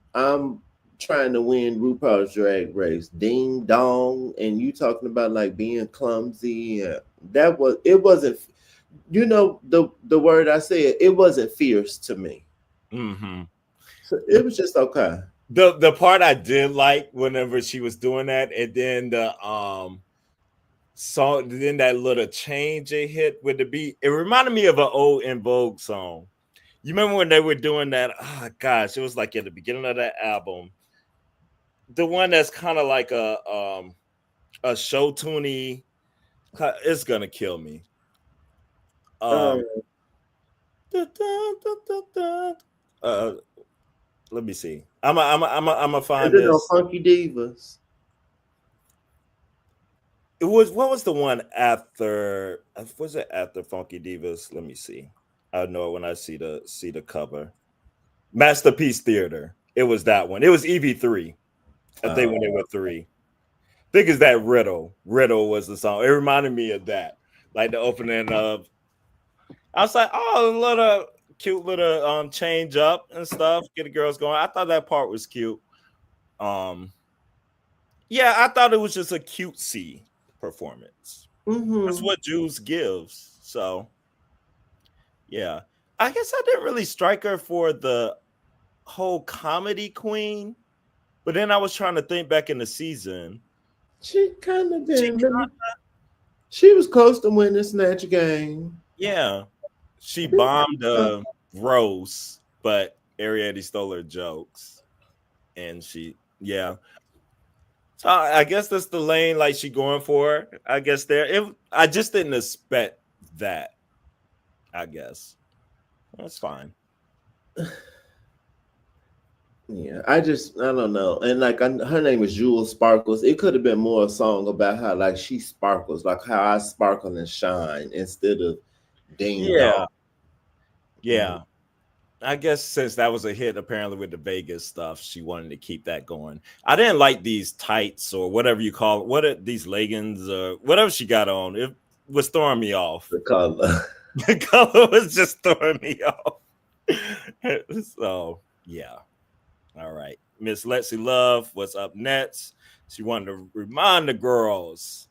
trying to win RuPaul's Drag Race, ding dong, and you talking about like being clumsy. It wasn't, the word I said, it wasn't fierce to me. Mm-hmm. So it was just okay. The part I did like whenever she was doing that, and then the song, then that little change it hit with the beat. It reminded me of an old In Vogue song. You remember when they were doing that? Oh gosh, it was like at the beginning of that album. The one that's kind of like a show tuney. It's gonna kill me. Uh, Um, dun, dun, dun, dun, dun. uh, let me see. I'm a is find it on this. Funky Divas? It was, what was the one after? Was it after Funky Divas? Let me see. I know it when I see the cover. Masterpiece Theater. It was that one. It was EV3. I think when they were three. I think it's that Riddle. Riddle was the song. It reminded me of that. Like the opening of, I was like, oh, a little cute little change up and stuff. Get the girls going. I thought that part was cute. Um, yeah, I thought it was just a cutesy performance. That's Mm-hmm. what Juice gives. So yeah, I guess I didn't really strike her for the whole comedy queen, but then I was trying to think back in the season. She kind of She, been. She was close to winning the Snatch Game. yeah, she bombed Rose, but Ariadne stole her jokes, and yeah. So I guess that's the lane like she going for. I guess there. I just didn't expect that. I guess that's fine. Yeah, I don't know. And like her name is Jules Sparkles. It could have been more a song about how like she sparkles, like how I sparkle and shine instead of ding dong. Yeah, yeah. I guess since that was a hit, apparently with the Vegas stuff, she wanted to keep that going. I didn't like these tights or whatever you call it. What are these leggings or whatever she got on? It was throwing me off. The color. The color was just throwing me off. So yeah. All right. Miss Lexi Love was up next. She wanted to remind the girls,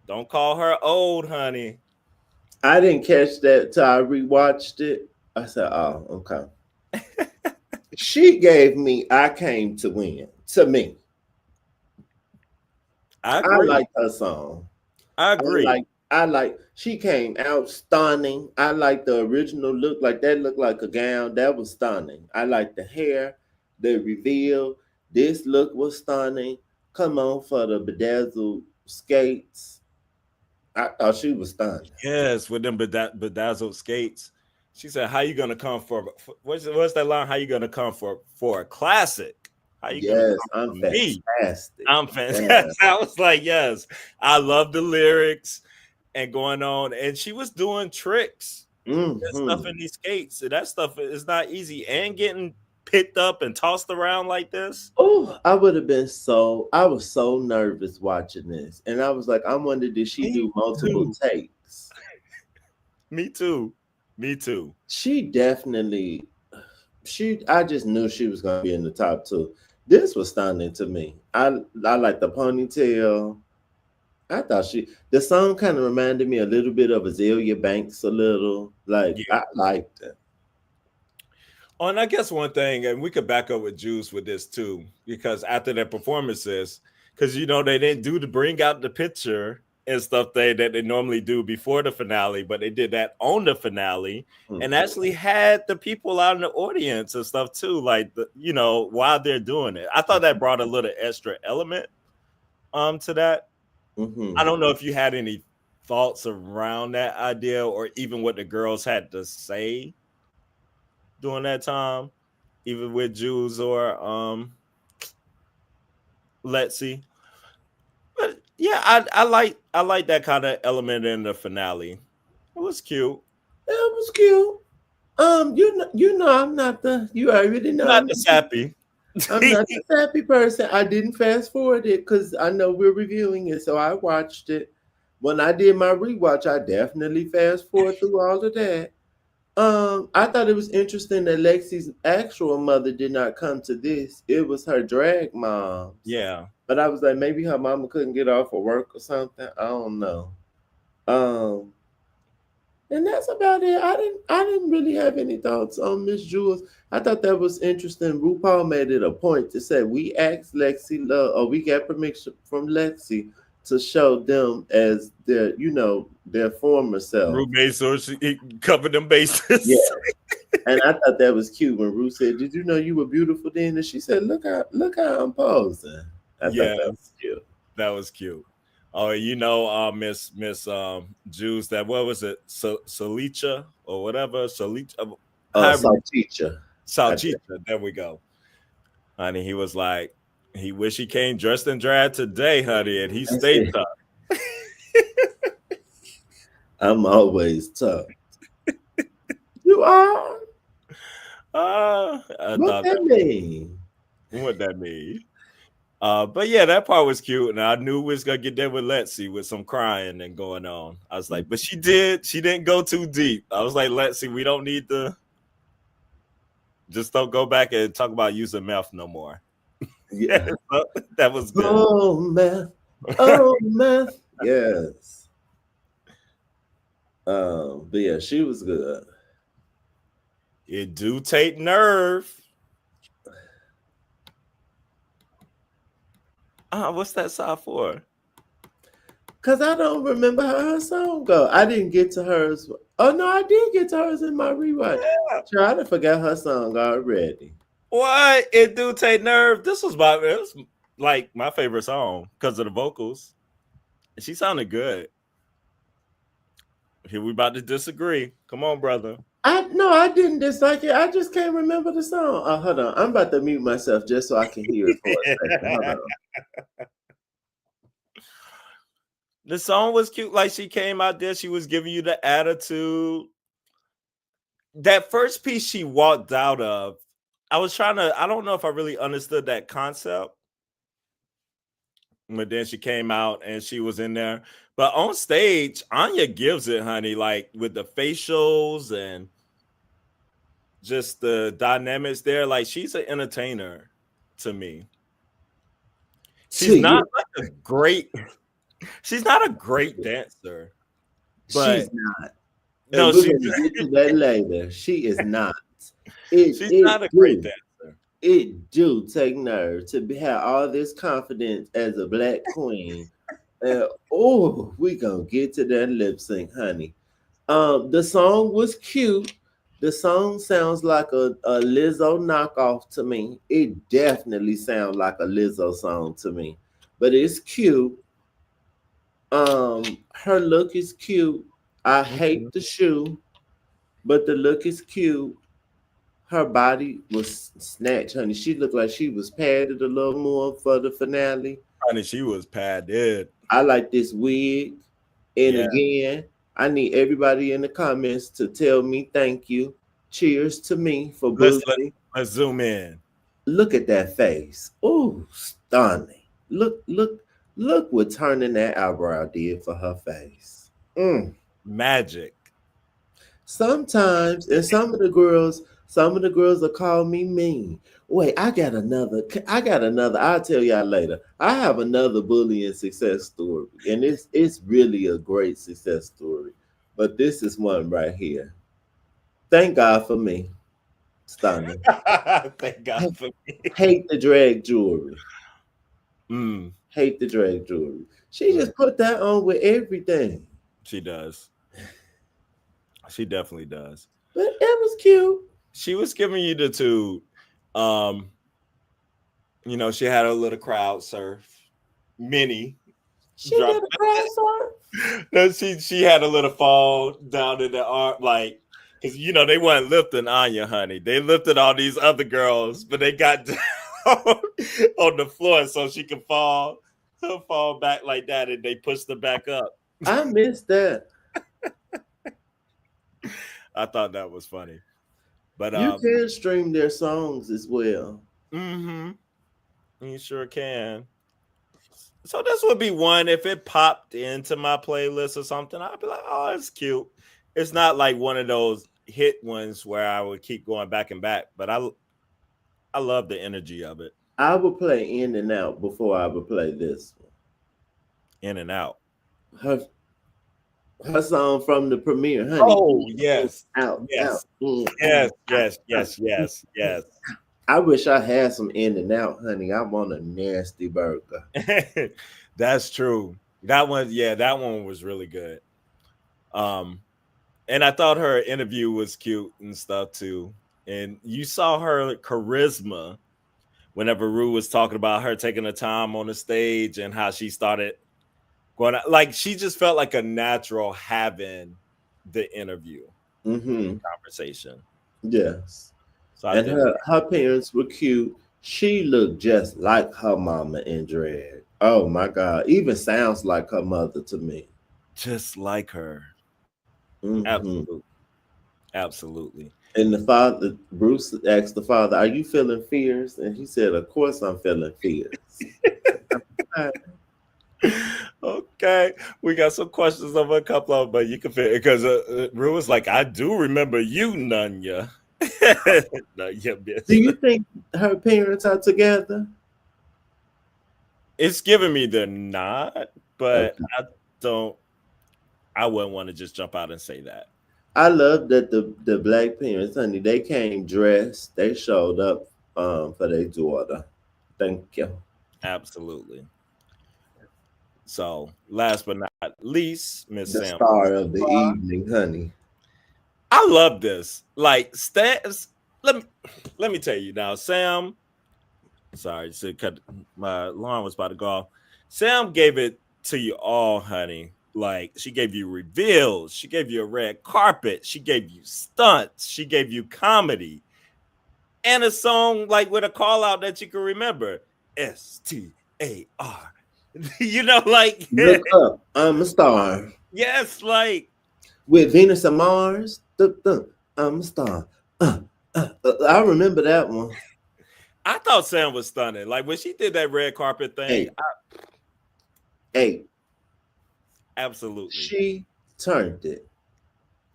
don't call her old, honey. I didn't catch that till I rewatched it. I said, "Oh, okay." She gave me "I Came to Win." To me, I I agree. like her song. I I agree. like I like she came out stunning. I like the original look, like that looked like a gown. That was stunning. I like the hair, the reveal. This look was stunning. Come on for the bedazzled skates. I thought she was stunning. Yes, with them bedazzled skates. She said, "How you gonna come for what's that line? How you gonna come for a classic? How you gonna Yes, come I'm for me? fantastic. I'm Yeah. fantastic." I was like, "Yes, I love the lyrics and going on." And she was doing tricks and stuff Hmm. in these skates. And that stuff is not easy. And getting picked up and tossed around like this. Oh, I was so nervous watching this. And I was like, I wonder, did she Me do multiple too. takes? Me too. Me too. She definitely I just knew she was gonna be in the top two. This was stunning to me. I like the ponytail. I thought the song kind of reminded me a little bit of Azalea Banks a little. Like Yeah. I liked it. Oh, and I guess one thing, and we could back up with Juice with this too, because after their performances, because they didn't do to bring out the picture and stuff that they normally do before the finale, but they did that on the finale and Mhm. actually had the people out in the audience and stuff too, like while they're doing it. I thought that brought a little extra element to that. I Mhm. don't know if you had any thoughts around that idea or even what the girls had to say during that time, even with Jules or let's see. But yeah, I like that kind of element in the finale. It was cute. That was cute. I'm not the. You already know Not the sappy. I'm not the sappy person. I didn't fast forward it because I know we're reviewing it, so I watched it. When I did my rewatch, I definitely fast forward through all of that. I thought it was interesting that Lexi's actual mother did not come to this. It was her drag mom's. Yeah, But I was like, maybe her mama couldn't get off of work or something. I don't know. Um, and that's about it. I didn't really have any thoughts on Miss Jules. I thought that was interesting. RuPaul made it a point to say we asked Lexi Love or we got permission from Lexi to show them as their former self. roommate, so he covered them Yeah. bases. And I thought that was cute when Ru said, "Did you know you were beautiful then?" And she said, look how I'm posing." I thought that was Yes, cute. that was cute. Oh, Miss Juice, that what was it, Salicha or whatever, Salicha, however, Salchicha. I did. Salchicha. There we go, honey. He was like, he wish he came dressed in drag today, honey, and he I stayed said, tough. I'm always tough. You are? I What thought that mean? what that mean. But yeah, that part was cute, and I knew we was gonna get there with Lexi with some crying and going on. I was like, but she didn't go too deep. I was like, Lexi, we don't need to just don't go back and talk about using meth no more. Yeah. That was good. Oh meth. Oh meth. Yes. But yeah, she was good. It do take nerve. What's that side for? Cause I don't remember how her song go. I didn't get to hers. Oh no, I did get to hers in my rewatch. Yeah. Try to forget her song already. What? It do take nerve. It was like my favorite song because of the vocals. She sounded good. Here we about to disagree. Come on, brother. I didn't dislike it. I just can't remember the song. Oh, hold on. I'm about to mute myself just so I can hear it for a second. Hold on. The song was cute. Like she came out there, she was giving you the attitude. That first piece she walked out of, I don't know if I really understood that concept. But then she came out and she was in there. But on stage, Anya gives it, honey, like with the facials and just the dynamics there. Like she's an entertainer to me. She's See, not like a great, she's not a great dancer, she's but not. And no, we're she's gonna get to that later. She is not. It she's it not a great do. dancer. It do take nerve to have all this confidence as a black queen. We gonna get to that lip sync, honey. The song was cute. The song sounds like a Lizzo knockoff to me. It definitely sounds like a Lizzo song to me. But it's cute. Her look is cute. I hate Mhm. the shoe, but the look is cute. Her body was snatched, honey. She looked like she was padded a little more for the finale. Honey, she was padded. I like this wig. And Yeah. again, I need everybody in the comments to tell me thank you. Cheers to me for Let's let, Boosie. let's zoom in. Look at that face. Oh, stunning. Look what turning that eyebrow did for her face. Mm. Magic. Sometimes, and some of the girls will call me mean. Wait, I got another. I'll tell y'all later. I have another bullying success story, and it's really a great success story. But this is one right here. Thank God for me, stunning. Thank God for me. Hate the drag jewelry. Mm. hate the drag jewelry. She Mm, just put that on with everything. she does. She definitely does. But it was cute. She was giving you the two. Um, she had a little crowd surf, mini She drop. did a crowd surf. No, she had a little fall down in the arm, like because they weren't lifting Anya, honey. They lifted all these other girls, but they got down on the floor so she could fall back like that, and they pushed her back up. I missed that. I thought that was funny, but You can stream their songs as well. mm-hmm, you sure can. So this would be one if it popped into my playlist or something. I'd be like, oh, it's cute. It's not like one of those hit ones where I would keep going back and back, but I love the energy of it. I would play In and Out before I would play this In and out. one. Her song from the premiere, honey. Oh In, yes, out, yes, out, in, yes, out, yes, out. yes, yes, yes. I wish I had some In and Out, honey. I want a nasty burger. That's true. That one, yeah, that one was really good. Um, and I thought her interview was cute and stuff too. And you saw her charisma whenever Rue was talking about her taking the time on the stage and how she started going out. Like she just felt like a natural having the interview Mm-hmm. conversation. Yes. So I And did like her parents were cute. She looked just like her mama in drag. Oh my God. Even sounds like her mother to me. just like her. Hmm. Absolutely. Absolutely. And the father, Bruce asked the father, "Are you feeling fears?" And he said, "Of course I'm feeling fears." Okay, we got some questions of a couple of, but you can fit because Rue was like, "I do remember you, Nunya." Nunya, Do bitch. you think her parents are together? It's giving me the nod, but Okay. I don't. I wouldn't want to just jump out and say that. I love that the black parents, honey, they came dressed. They showed up for their daughter. Thank you. Absolutely. So, last but not least, Miss The Sam. star of the evening, honey. I love this. Like, let me let me tell you now, Sam. Sorry, so cut my alarm was about to go off. Sam gave it to you all, honey. Like she gave you reveals, she gave you a red carpet, she gave you stunts, she gave you comedy, and a song like with a call out that you can remember. STAR. Like Look up. I'm a star. yes, like With Venus and Mars. I'm a star. I remember that one. I thought Sam was stunning. Like when she did that red carpet thing, Hey, hey, absolutely. she turned it.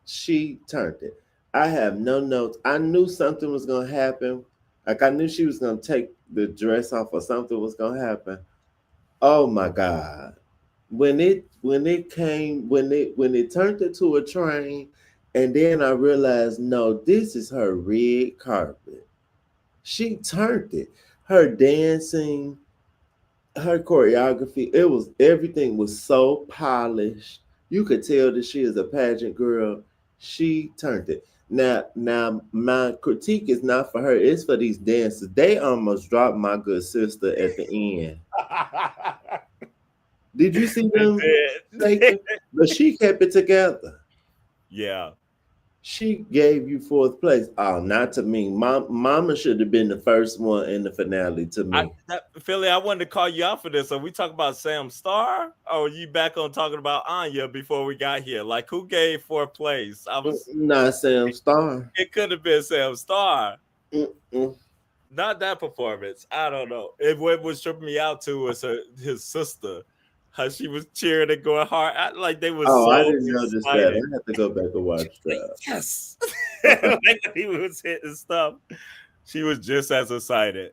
She turned it. I have no notes. I knew something was gonna happen. Like I knew she was gonna take the dress off or something was gonna happen. Oh my God. When it turned into a train, and then I realized no, this is her red carpet. She turned it. Her dancing, her choreography, it was everything was so polished. You could tell that she is a pageant girl. She turned it. Now, my critique is not for her; it's for these dancers. They almost dropped my good sister at the end. Did you see It them did. shaking? But she kept it together. Yeah. She gave you fourth place. Oh, not to me. Mama should have been the first one in the finale to me. Philly, I wanted to call you out for this. Are we talking about Sam Star, or are you back on talking about Anya before we got here? Like, who gave fourth place? I was. Not Sam Star. It could have been Sam Star. Mm-mm. Not that performance. I don't know. What was tripping me out too was his sister, how she was cheering and going hard. Like they were Oh, I so didn't notice that. excited. I have to go back and watch Like that. yes, like he was hitting stuff. She was just as excited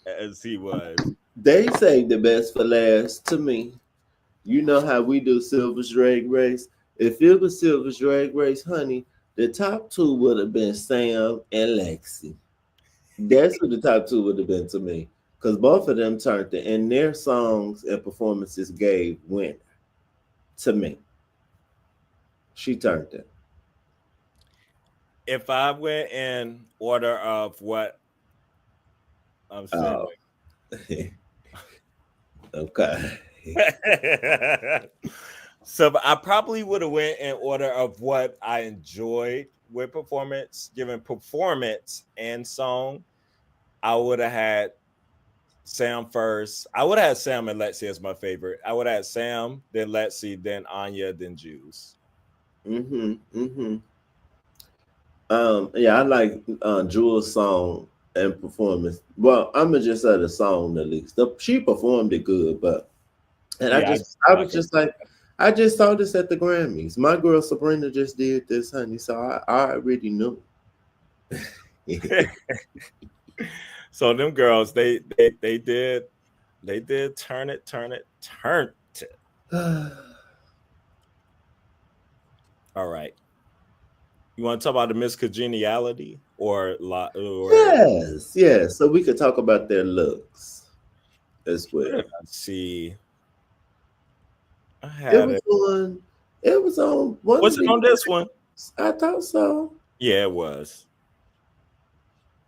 as he was. They say the best for last to me. You know how we do Silver's Drag Race? If it was Silver's Drag Race, honey, the top two would have been Sam and Lexi. That's who the top two would have been to me. because both of them turned it, and their songs and performances gave Winner to me. She turned it. If I went in order of what I'm sending. Oh, okay. So I probably would have went in order of what I enjoyed with performance, given performance and song. I would have had Sam first. I would have had Sam and Lexi as my favorite. I would have had Sam, then Lexi, then Anya, then Juice. Mm-hmm. Yeah, I like Jewel's song and performance. Well, I'm gonna just say the song at least. She performed it good, but and Yeah, I just I like was just like, I just saw this at the Grammys. My girl Sabrina just did this, honey. So I already knew. her. So them girls, they did turn it. All right. You want to talk about the miscongeniality or Yes. So we could talk about their looks as well. let's see. I It had was it. on. It was on one Was of it the. on this one? I thought so. Yeah, it was.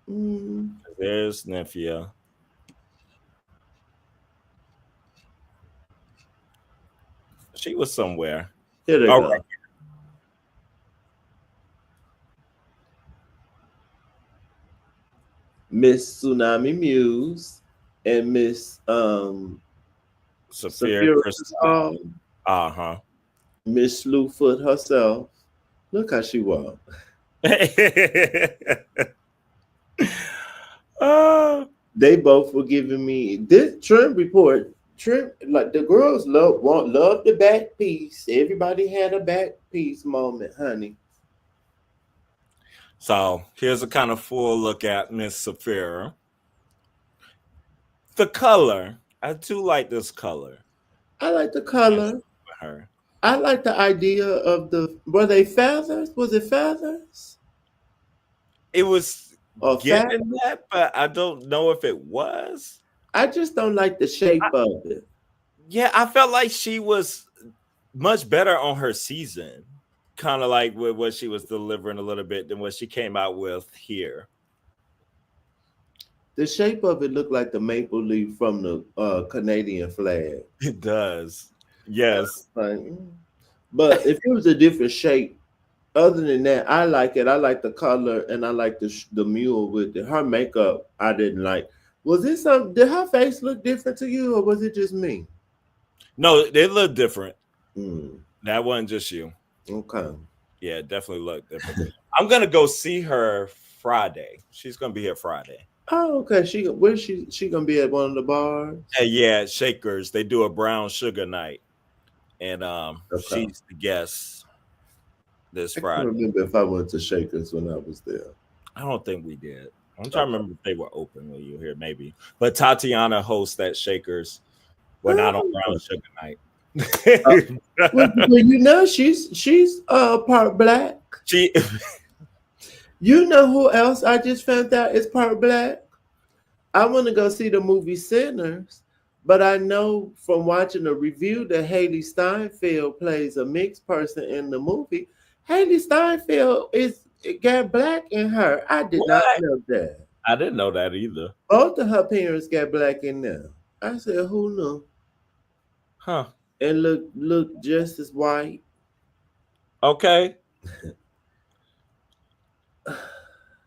Mm, There's Nymphia. She was somewhere. here they All go. right. Miss Tsunami Muse and Miss Sophia Sophia Crystal. Uh-huh. Miss Slewfoot herself. Look how she walked. uh, They both were giving me this trim report. Trim like the girls love the back piece. Everybody had a back piece moment, honey. so here's a kind of full look at Miss Sophia. The color. I do like this color. I like the color. Her. I like the idea of were they feathers? Was it feathers It was or fat? giving that, but I don't know if it was. I just don't like the shape I, of it. yeah, I felt like she was much better on her season. Kind of like with what she was delivering a little bit than what she came out with here. The shape of it looked like the maple leaf from the Canadian flag. It does. Yes. Like, but if it was a different shape, other than that, I like it. I like the color and I like the mule with it. Her makeup, I didn't like. Was it some? Did her face look different to you, or was it just me? No, they look different. Mm, That wasn't just you. okay. Yeah, definitely look different. I'm gonna go see her Friday. She's gonna be here Friday. Oh, okay. Where she gonna be at one of the bars? Yeah, Shakers. They do a brown sugar night, and Okay. she's the guest this I can't Friday. remember if I went to Shakers when I was there. I don't think we did. I'm trying to Okay. remember if they were open when you were here, maybe. But Tatiana hosts that Shakers. We're not on brown Oh. Uh, sugar night. well, you know she's part black. she You know who else I just found out is part black? I want to go see the movie Sinners, but I know from watching a review that Haley Steinfeld plays a mixed person in the movie. Haley Steinfeld is got black in her. I did not what? know that. I didn't know that either. Both of her parents got black in them. I said, who knew? Huh. And look just as white. Okay.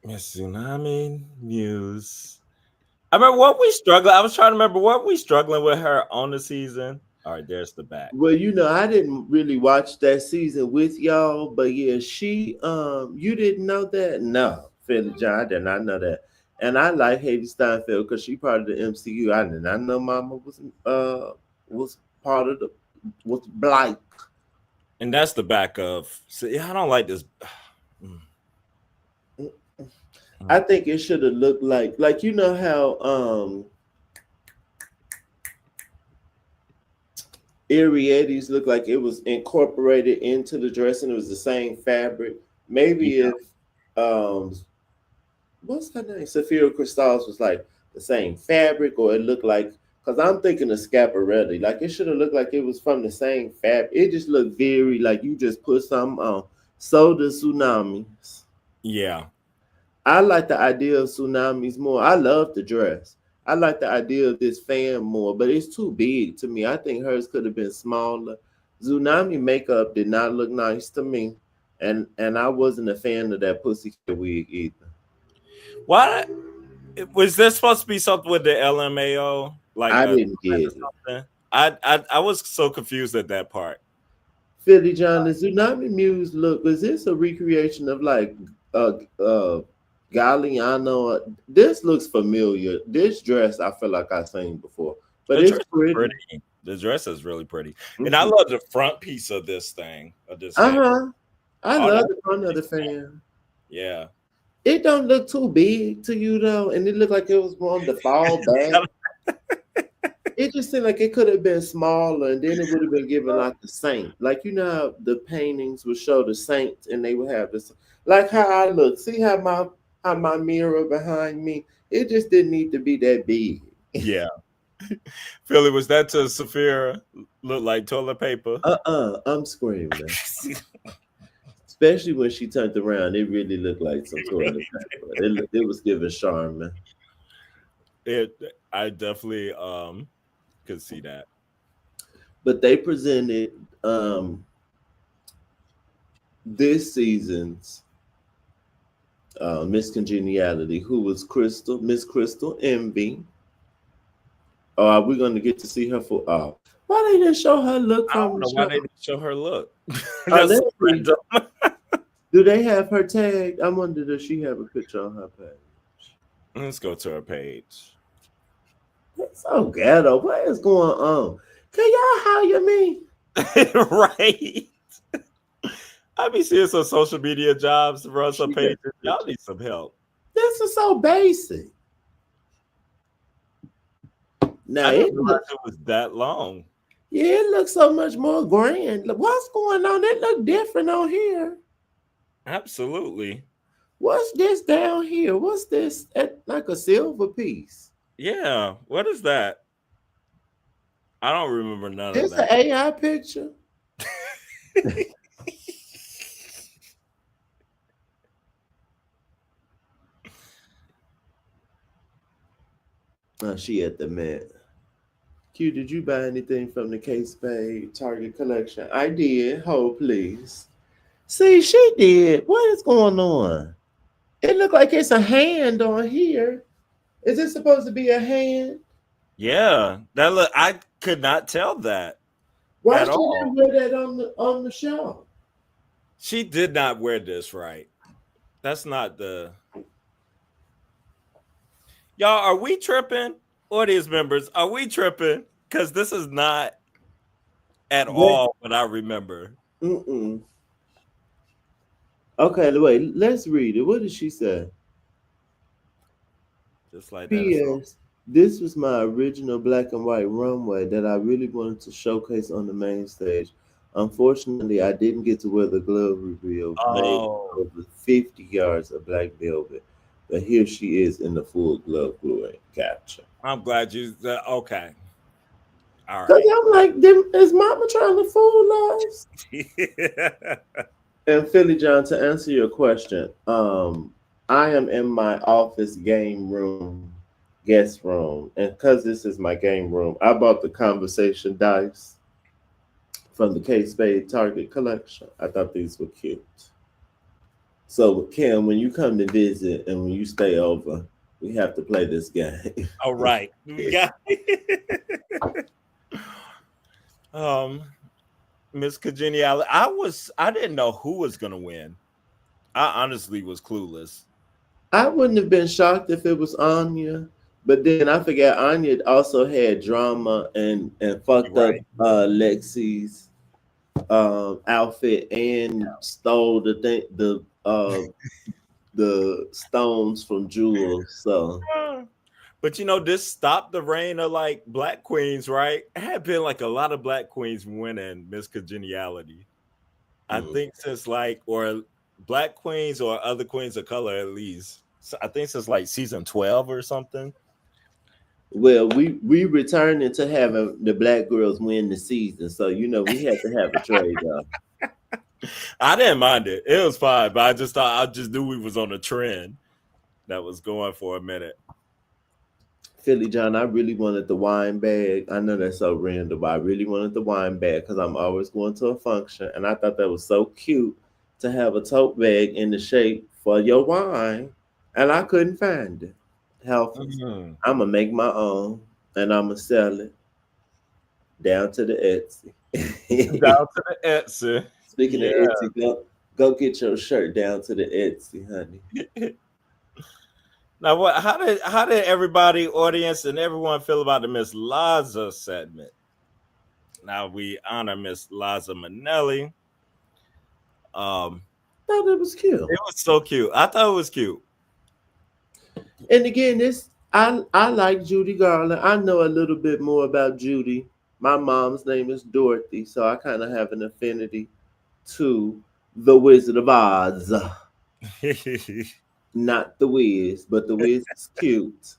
Miss Tsunami News. I remember what we struggling. I was trying to remember what we struggling with her on the season. All right, there's the back. Well, I didn't really watch that season with y'all, but yeah, she you didn't know that? No, Philly John, I did not know that. And I like Haley Steinfeld because she part of the MCU. I did not know Mama was part of the was black. And that's the back of. See, I don't like this. I think it should have looked like you know how Ariettes looked like it was incorporated into the dress and it was the same fabric. Maybe Yeah. if what's her name? Sophia Crystals was like, the same fabric, or it looked like, because I'm thinking of Scaparelli. Like it should have looked like it was from the same fabric. It just looked very like you just put something on. So the tsunamis. Yeah. I like the idea of tsunamis more. I love the dress. I like the idea of this fan more, but it's too big to me. I think hers could have been smaller. Tsunami makeup did not look nice to me, and I wasn't a fan of that pussycat wig either. Why was there supposed to be something with the LMAO, like I a didn't thread get or it. something? I was so confused at that part. Philly John, the Tsunami Muse look, was this a recreation of like Galliano? This looks familiar. This dress I feel like I've seen before, but The it's dress is pretty. pretty. The dress is really pretty, and I Hmm. love the front piece of this thing, of this fan. Uh-huh. I Oh, love that's the front of pretty. the fan. Yeah. It don't look too big to you though, and it looked like it was one to fall back. It just seemed like it could have been smaller, and then it would have been given like the saint. Like you know how the paintings would show the saints, and they would have this, like how I look. See how my mirror behind me. It just didn't need to be that big. Yeah. Philly, was that to Saphira look like toilet paper? I'm screaming. Especially when she turned around, it really looked like some toilet paper. It was giving Charmin. It I definitely could see that. But they presented this season's Miss Congeniality, who was Miss Crystal Envy. Are we going to get to see her for? Why they didn't show her look I don't from the know why show? they didn't show her look. That's so Let's see. random. Do they have her tagged? I wonder, does she have a picture on her page? Let's go to her page. It's so ghetto. What is going on? Can y'all hire me? Right. I be seeing some social media jobs to run some She got pages. the Y'all picture. need some help. This is so basic. Now I didn't it realize look, it was that long. yeah, it looks so much more grand. Look, what's going on? It look different on here. Absolutely. What's this down here? What's this? Like a silver piece. Yeah. What is that? I don't remember none of It's an that. AI picture. She at the Met. Q, did you buy anything from the K Spade Target collection? I did. Hold, please. See, she did. What is going on? It looked like it's a hand on here. Is it supposed to be a hand? Yeah. That look I could not tell that Why at she didn't all. wear that on the show? She did not wear this right. That's not the y'all. Are we tripping? Audience members, are we tripping? Because this is not at Wait, all what I remember. mm-mm. Okay, wait. Let's read it. What did she say? Just like that. It's all P.S. This was my original black and white runway that I really wanted to showcase on the main stage. Unfortunately, I didn't get to wear the glove reveal made oh, over 50 yards of black velvet. But here she is in the full glove glue capture. I'm glad you okay. All Because right. I'm like, is mama trying to fool us? And Philly John, to answer your question, I am in my office game room, guest room, and because this is my game room, I bought the conversation dice from the K Spade Target collection. I thought these were cute. So Kim, when you come to visit and when you stay over, we have to play this game. All right. We got um Miss Congeniality. I didn't know who was gonna win. I honestly was clueless. I wouldn't have been shocked if it was Anya, but then I forgot Anya also had drama and fucked up Right. Lexi's outfit and stole the stones from Jules. So But this stopped the reign of like black queens, right? It had been like a lot of black queens winning Miss Congeniality. I mm, think since like or black queens or other queens of color at least. So I think since like season 12 or something. Well, we returning to having the black girls win the season, so we had to have a trade off. I didn't mind it. It was fine, but I just thought I just knew we was on a trend that was going for a minute. Philly John, I really wanted the wine bag. I know that's so random, but I really wanted the wine bag because I'm always going to a function, and I thought that was so cute to have a tote bag in the shape for your wine, and I couldn't find it. Helpless. Mm. I'm gonna make my own, and I'm gonna sell it down to the Etsy. Down to the Etsy. Speaking of Yeah. Etsy, go get your shirt down to the Etsy, honey. Now, what? How did everybody, audience, and everyone feel about the Miss Laza segment? Now we honor Miss Laza Minnelli. Um, Thought it was cute. it was so cute. I thought it was cute. And again, this I like Judy Garland. I know a little bit more about Judy. My mom's name is Dorothy, so I kind of have an affinity to the Wizard of Oz. Not the Wiz, but the Wiz is cute.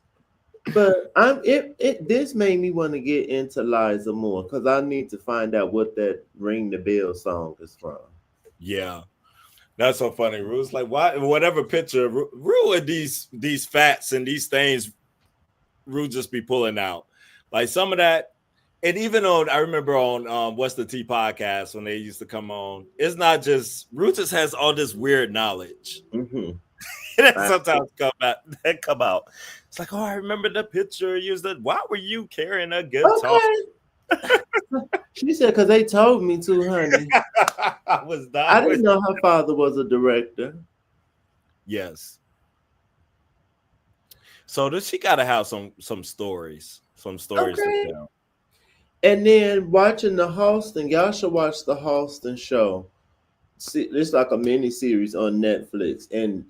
But it this made me want to get into Liza more because I need to find out what that Ring the Bell song is from. Yeah, that's so funny. Rue's like, why? Whatever picture, Rue and these fats and these things, Rue just be pulling out. Like some of that, and even on, I remember on What's the Tea podcast when they used to come on. It's not just Rue just has all this weird knowledge. Hmm. that sometimes come out. It's like, oh, I remember the picture. Use that. Why were you carrying a guitar? Okay. She said, because they told me to, honey. I was I not didn't with. know her father was a director. Yes. So does she got to have some stories to Okay. tell. And then watching the Halston, y'all should watch the Halston show. See, it's like a mini series on Netflix, and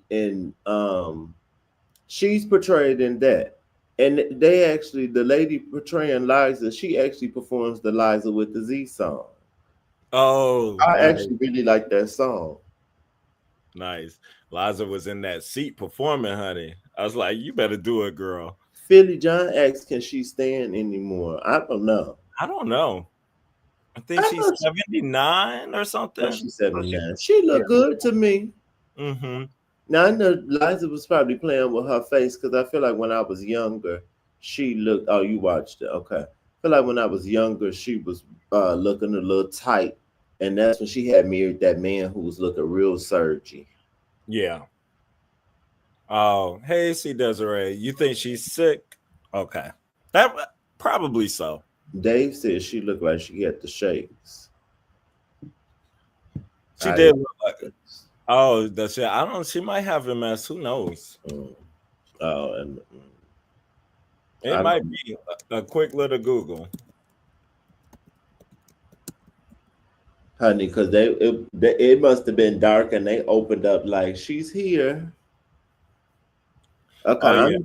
she's portrayed in that. And they actually, the lady portraying Liza, she actually performs the Liza with the Z song. Oh, I nice, actually really like that song. nice. Liza was in that seat performing, honey. I was like, you better do it, girl. Philly John asks, can she stand anymore? I don't know. I don't know. I think I she's thought 79 or something. she's Oh, she, 79. She yeah. looked good to me. Mm-hmm. Now I know Liza was probably playing with her face because I feel like when I was younger, she looked. Oh, you watched it, okay? I feel like when I was younger, she was looking a little tight, and that's when she had married that man who was looking real surgy. Yeah. Oh, hey, see Desiree. You think she's sick? Okay. That probably so. Dave said she looked like she had the shakes. She I did didn't. look like. Oh, that's it. I don't. She might have MS. Who knows? Mm. Oh, and It I might don't, be a quick little Google. honey, because it must have been dark, and they opened up like she's here. Okay, Oh yeah,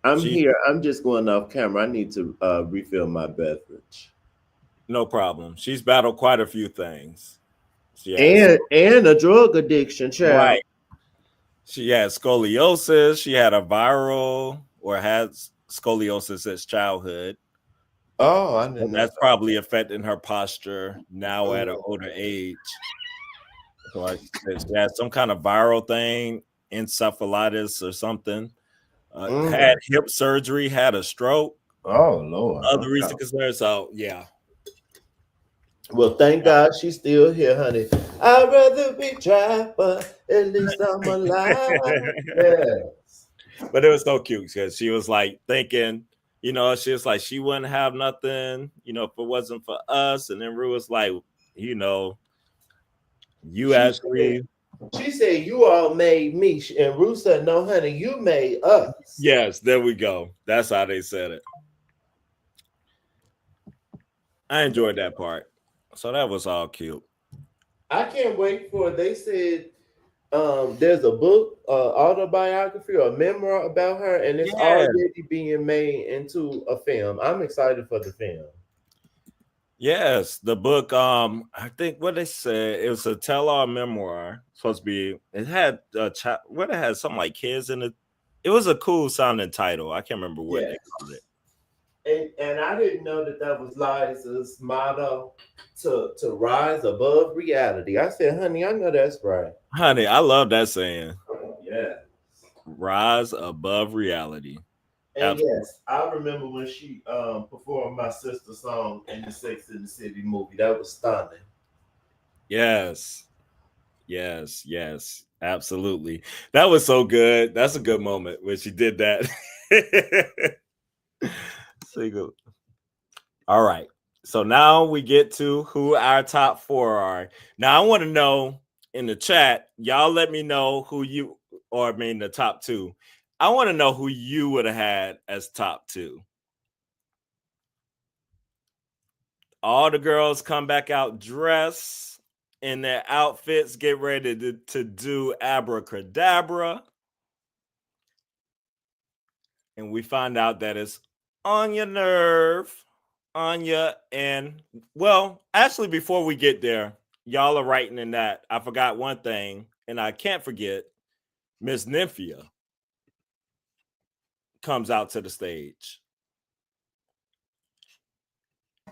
I'm she here. I'm just going off camera. I need to refill my beverage. no problem. She's battled quite a few things. She has And a drug addiction, child. right. She had scoliosis. She had a viral or has scoliosis since childhood. Oh, I didn't And know that's probably affecting her posture now at an that. older age. So like she had some kind of viral thing, encephalitis or something. Had Mm. hip surgery, had a stroke, Oh Lord. other Okay. recent concerns. So yeah. Well, thank God she's still here, honey. I'd rather be trapped, but at least I'm alive. Yes. But it was so cute because she was like thinking, she was like, she wouldn't have nothing, if it wasn't for us. And then Rue was like, you know, you She said, actually, she said, you all made me. And Ruth said, no, honey, you made us. yes, there we go. That's how they said it. I enjoyed that part. So that was all cute. I can't wait for it. They said there's a book, autobiography or memoir about her, and it's Yeah. already being made into a film. I'm excited for the film. Yes, the book. I think what they said it was a tell-all memoir. Supposed to be. It had what it had something like kids in it. It was a cool sounding title. I can't remember what Yeah. they called it. And I didn't know that that was Liza's motto to rise above reality. I said, honey, I know that's right. Honey, I love that saying. Yeah. Rise above reality. And Absolutely. yes, I remember when she performed my sister's song in the Sex in the City movie. That was stunning. Yes. Yes. Yes. Absolutely. That was so good. That's a good moment when she did that. Single. All right. So now we get to who our top four are. Now I want to know in the chat, y'all let me know who you, or I mean the top two. I want to know who you would have had as top two. All the girls come back out dressed in their outfits, get ready to do abracadabra. And we find out that it's on your nerve, Anya, and well, actually, before we get there, y'all are writing in that. I forgot one thing, and I can't forget Miss Nymphia comes out to the stage.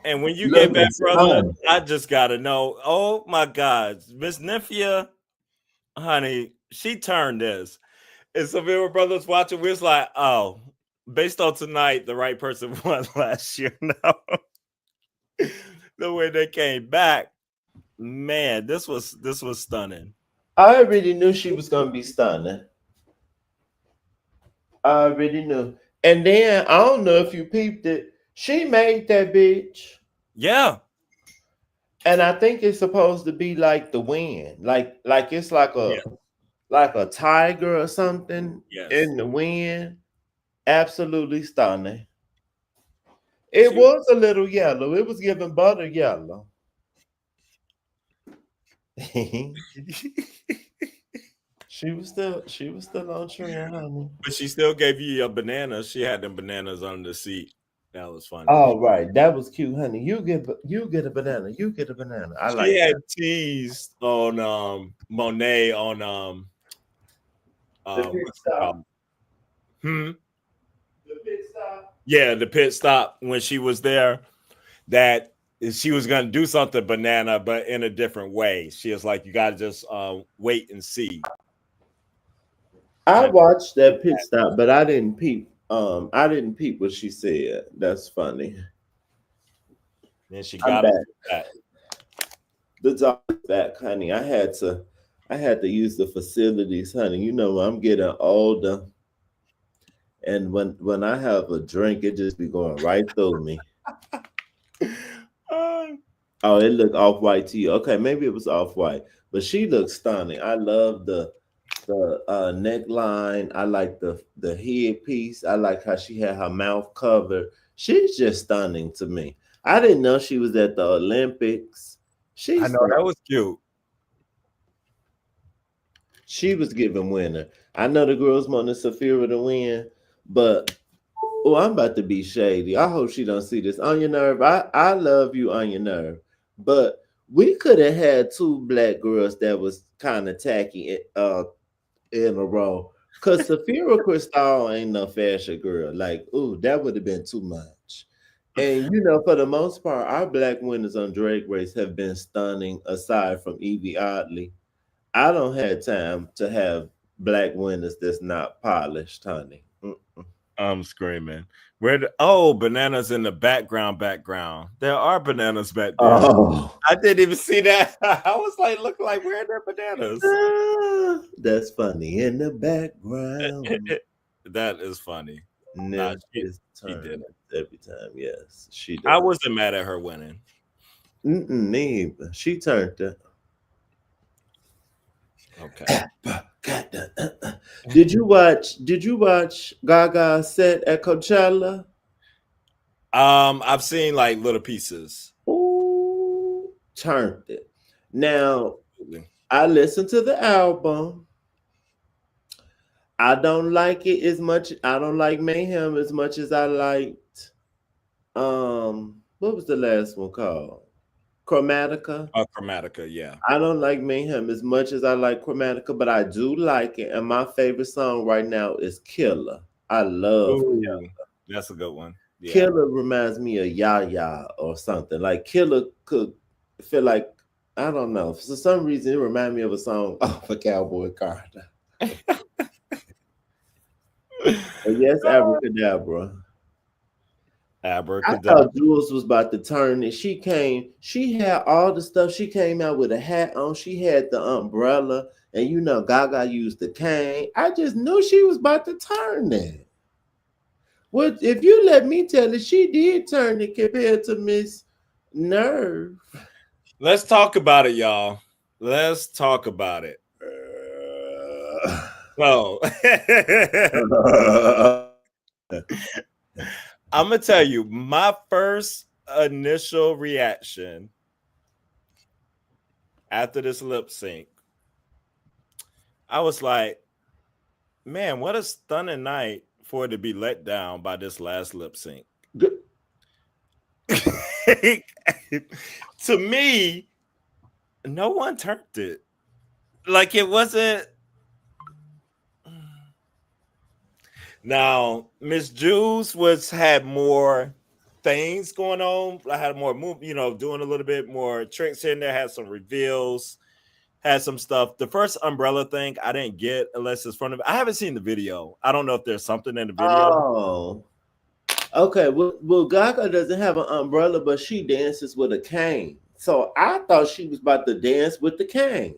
And when you get back, Looking brother, stunning. I just gotta know. Oh my God, Miss Nymphia, honey, she turned this. And some of our brothers watching, we was like, oh, based on tonight, the right person won last year. No, the way they came back, man, this was stunning. I already knew she was gonna be stunning. I already knew. And then I don't know if you peeped it. She made that bitch. Yeah, And I think it's supposed to be like the wind. Like it's yeah, like a tiger or something yes. in the wind. Absolutely stunning. It She was a little yellow. It was giving butter yellow. She was still on trend, honey. but she still gave you a banana. She had them bananas under the seat. That was funny. All right, that was cute, honey. You get a banana. You get a banana. I She like had that. teased on Monet on The pit what's it stop. called? Hmm. The pit stop. Yeah, the pit stop when she was there, that she was gonna do something banana, but in a different way. She was like, "You gotta just wait and see." I And watched that pit stop, but I didn't peep. I didn't peep what she said. That's funny. then she I'm got up back. with that. The dog is back, honey. I had to use the facilities, honey. You know, I'm getting older, and when I have a drink, it just be going right through me. Uh, Oh, it looked off white to you. Okay, maybe it was off white, but she looks stunning. I love the neckline. I like the headpiece. I like how she had her mouth covered. She's just stunning to me. I didn't know she was at the Olympics. I She's know that stunning. was cute. She was giving winner. I know the girls wanted Safira to win, but oh, I'm about to be shady. I hope she don't see this. On your nerve. I love you on your nerve. But we could have had two black girls that was kind of tacky in a row. Cause Safira Cristal ain't no fashion girl. Like, ooh, that would have been too much. And you know, for the most part, our black winners on Drag Race have been stunning. Aside from Evie Oddly, I don't have time to have black winners that's not polished, honey. Mm-mm. I'm screaming. Oh, bananas in the background, background. There are bananas back there. Oh, I didn't even see that. I was like, look like, where are there bananas? that's funny. In the background, That is funny. Nah, Nymph she is she did turned it. every time. Yes, she I does. wasn't mad at her winning. Mm-mm, neither. She turned it. Okay. Did you watch Gaga set at Coachella? I've seen like little pieces. Ooh, turned it. Now Absolutely. I listened to the album. I don't like it as much. I don't like Mayhem as much as I liked. What was the last one called? Chromatica. Chromatica, yeah. I don't like Mayhem as much as I like Chromatica, but I do like it. And my favorite song right now is Killer. I love Killer. Ooh, that's a good one. Yeah. Killer reminds me of Yaya or something. Like Killer could feel like I don't know. For some reason, it reminds me of a song off of Cowboy Carter. But yes, Abracadabra. I thought Abracadabra. Jules was about to turn and she came, she had all the stuff. She came out with a hat on, she had the umbrella, and Gaga used the cane. I just knew she was about to turn that. What if you let me tell it, she did turn it compared to Miss Nerve. Let's talk about it, y'all. Let's talk about it. So, I'm gonna tell you my first initial reaction after this lip sync. I was like, man, what a stunning night for it to be let down by this last lip sync. To me, no one turned it. Like it wasn't. Now, Miss Jules was had more things going on. I had more move, doing a little bit more tricks in there, had some reveals, had some stuff. The first umbrella thing I didn't get unless it's front of I haven't seen the video. I don't know if there's something in the video. Oh, okay. Well, Gaga doesn't have an umbrella, but she dances with a cane. So I thought she was about to dance with the cane.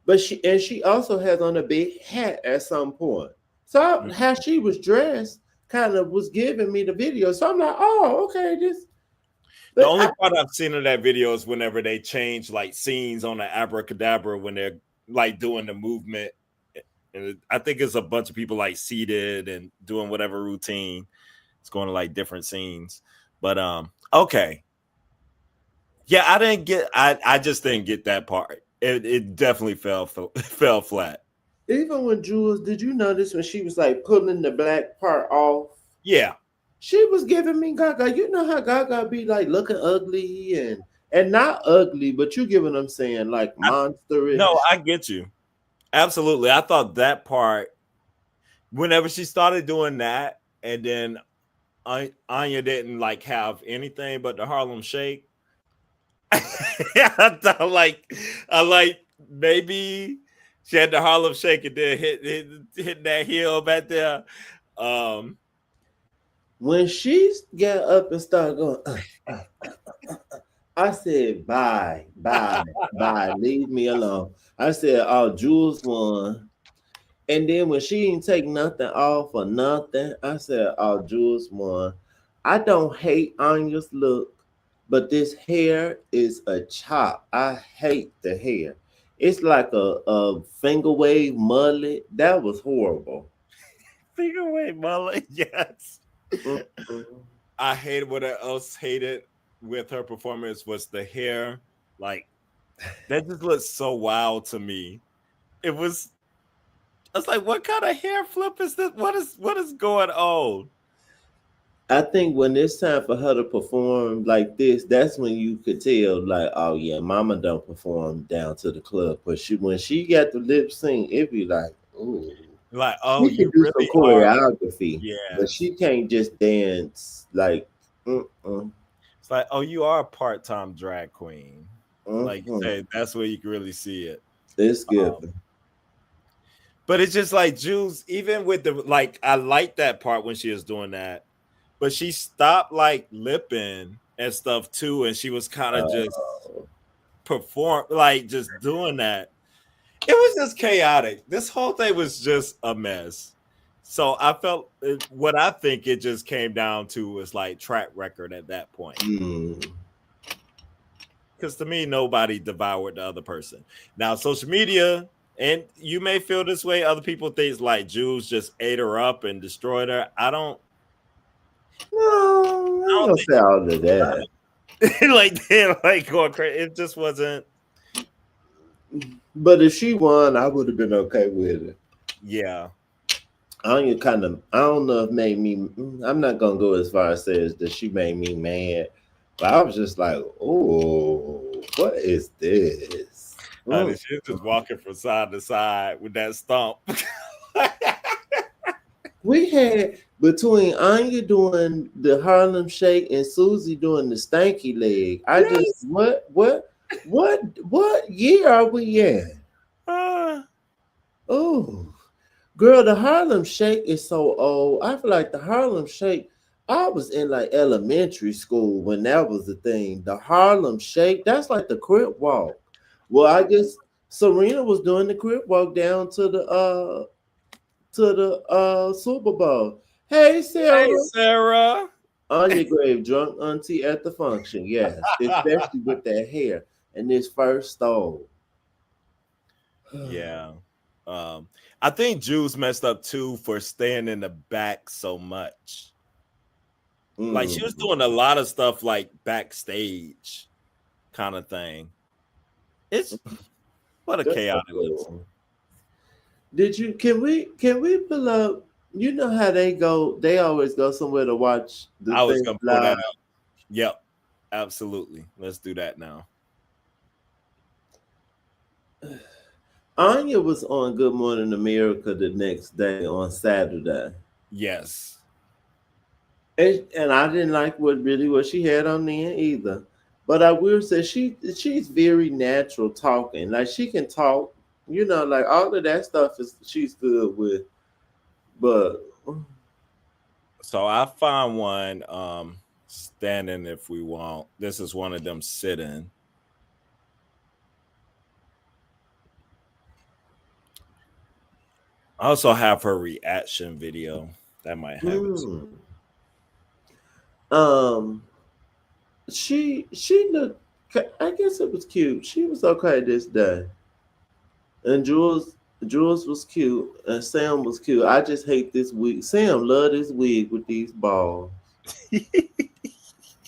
But she also has on a big hat at some point. So Mm. how she was dressed kind of was giving me the video. So I'm like, oh, okay, this. The But only part I've seen of that video is whenever they change like scenes on the abracadabra when they're like doing the movement. And I think it's a bunch of people like seated and doing whatever routine. It's going to like different scenes. But okay. Yeah, I just didn't get that part. It definitely fell flat. even when Jules, did you notice when she was like pulling the black part off? Yeah. She was giving me Gaga. You know how Gaga be like looking ugly and not ugly, but you get what I'm saying, like No, monsterish. I get you. Absolutely. I thought that part whenever she started doing that and then Anya didn't like have anything but the Harlem Shake. I thought I like maybe she had the Harlem Shake and then hit that heel back there. Um, When she got up and started going, I said, bye, bye, bye, leave me alone. I said, oh, Jules won. And then when she didn't take nothing off or nothing, I said, oh, Jules won. I don't hate Anya's look, but this hair is a chop. I hate the hair. It's like a finger wave mullet. That was horrible. figure away, Mullet. Yes. Mm-mm. I hated what I else hated with her performance was the hair. Like that just looked so wild to me. It was I was like, what kind of hair flip is this? What is going on? I think when it's time for her to perform like this, that's when you could tell, like, oh yeah, Mama don't perform down to the club. But when she got the lip sync, it be like, ooh, Like, oh, she can you do some really are. choreography, but Yes. she can't just dance like, mm-mm, It's like, oh, you are a part-time drag queen. Like you mm-mm. say, that's where you can really see it. It's Um, given. but it's just like Jules, even with the like, I like that part when she was doing that, but she stopped like lipping and stuff too, and she was kind of just Uh, perform like just doing that. It was just chaotic. This whole thing was just a mess. So I felt what I think it just came down to was like track record at that point. mm. Because to me, nobody devoured the other person. Now, social media, and you may feel this way. Other people think like Jules just ate her up and destroyed her. I don't. No, I I ain't don't gonna say all of that. think like they're like going crazy. It just wasn't. But if she won, I would have been okay with it. Yeah, Anya kind of, I don't know if made me. I'm not gonna go as far as says that she made me mad, but I was just like, oh, what is this? Mm. she's just walking from side to side with that stomp. We had between Anya doing the Harlem Shake and Susie doing the stanky leg. I just Yes. what year are we in? Ah, Oh, girl, the Harlem Shake is so old. I feel like the Harlem Shake. I was in like elementary school when that was the thing. The Harlem Shake. That's like the crip walk. Well, I guess Serena was doing the crip walk down to the Super Bowl. Hey hey, Sarah. Sarah. On your grave, drunk auntie at the function, yes, especially with that hair and this first stole. Yeah. Um, I think Jules messed up too for staying in the back so much. Like she was Mm, doing a lot of stuff like backstage kind of thing. It's what a that's so chaotic list. cool. Did you? Can we pull up? You know how they go? They always go somewhere to watch the I was thing gonna pull that live. up. Yep, absolutely. Let's do that now. Anya was on Good Morning America the next day on Saturday, Yes. and I didn't like what she had on there either. But I will say she's very natural talking. Like she can talk, like all of that stuff is she's good with. But So I found one standing if we want. This is one of them sitting. I also have her reaction video. That might have it. mm, um, she looked. I guess it was cute. She was okay this day, and Jules was cute, and Sam was cute. I just hate this wig. Sam love this wig with these balls.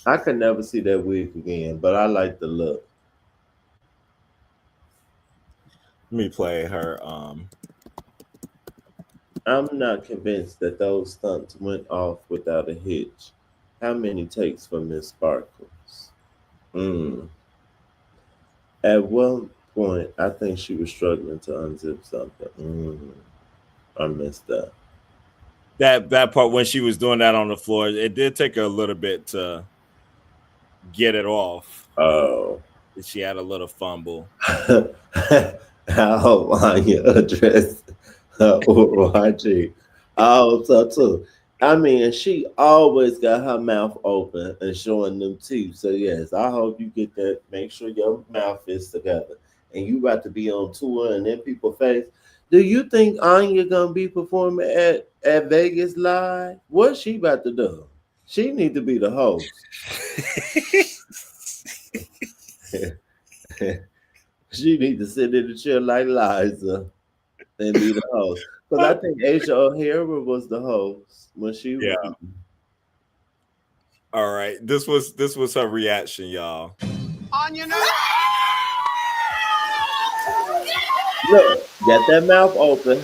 I could never see that wig again, but I like the look. Let me play her I'm not convinced that those stunts went off without a hitch. How many takes for Miss Sparkles? Mm. At one point, I think she was struggling to unzip something. I missed that. that part when she was doing that on the floor. It did take her a little bit to get it off. Oh. She had a little fumble. How Anya addressed Uraji. Oh, so too. I mean, she always got her mouth open and showing them teeth. So yes, I hope you get that. Make sure your mouth is together. And you about to be on tour and in people face. Do you think Anya gonna be performing at Vegas Live? What's she about to do? She need to be the host. She need to sit in the chair like Liza and be the host. Because I think Asia O'Hara was the host when she was. Yeah. All right. This was her reaction, y'all. On your nerve. Look, got that mouth open.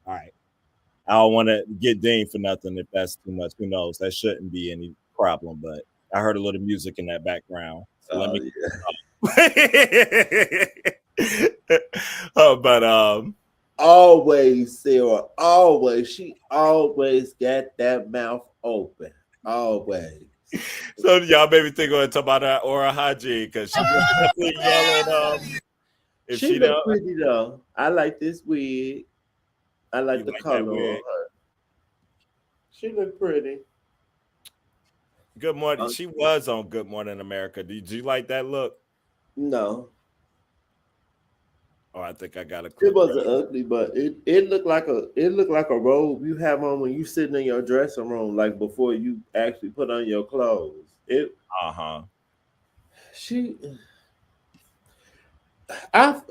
All right. I don't want to get dinged for nothing if that's too much. Who knows? That shouldn't be any problem. But I heard a little music in that background, so let Oh me. yeah. But Always, Sarah. Always. She always got that mouth open. Always. so y'all made me think of talk about that Aura Haji because she was definitely yelling. If She she don't, look pretty though. I like this wig. I you like the like that color on wig. her. She look pretty. Good morning. Uh, She was on Good Morning America. Did you like that look? no. Oh, I think I got a It clip right. wasn't ugly, but it looked like a robe you have on when you sitting in your dressing room, like before you actually put on your clothes. It Uh huh. she I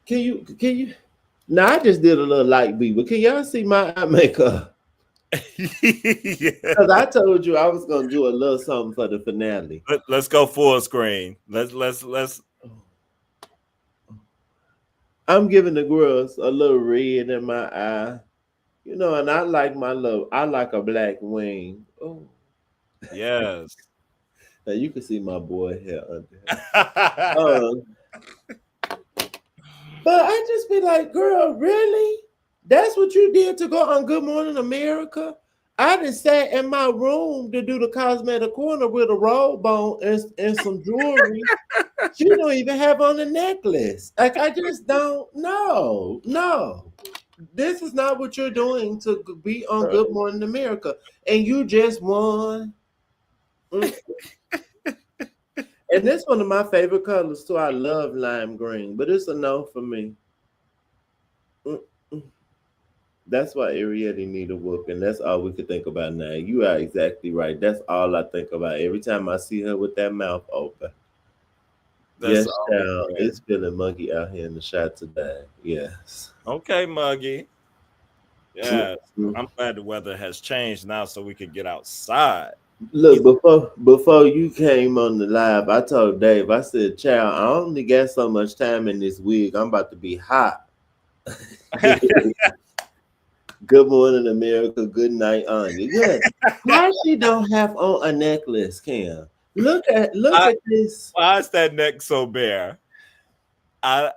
can you now I just did a little light beat, but can y'all see my eye makeup? Yeah. Because I told you I was gonna do a little something for the finale. Let's go full screen. Let's. I'm giving the girls a little red in my eye, and I like a black wing. Oh. Yes. Now you can see my boy hair under here. Um, but I just be like, girl, really? That's what you did to go on Good Morning America? I just sat in my room to do the cosmetic corner with a robe on and some jewelry. She don't even have on a necklace. Like I just don't know. No. This is not what you're doing to be on Good Morning America. And you just won. Mm. And that's one of my favorite colors too. I love lime green, but it's a no for me. Mm. That's why Arietta need a whoop, and that's all we could think about now. You are exactly right. That's all I think about every time I see her with that mouth open. That's Yes, all we child. can. It's feeling muggy out here in the shot today. Yes. Okay, Muggy. Yes. Mm-hmm. I'm glad the weather has changed now so we can get outside. Look, before you came on the live, I told Dave, I said, child, I only got so much time in this wig. I'm about to be hot. Good morning, America. Good night, Anya. Yeah. Why she don't have on a necklace, Cam? Look I, at this. why is that neck so bare? I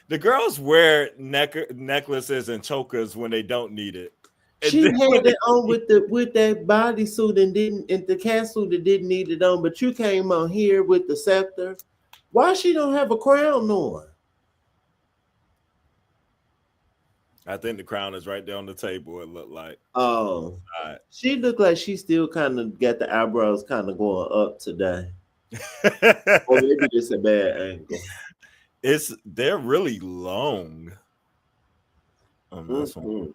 the girls wear necklaces and chokers when they don't need it. And She then when had it on with that bodysuit and the catsuit that didn't need it on, but you came on here with the scepter. Why she don't have a crown on? I think the crown is right there on the table. It looked like. Oh, All she looked like she still kind of got the eyebrows kind of going up today, right. or maybe just a bad angle. They're really long on this one. Mm-hmm.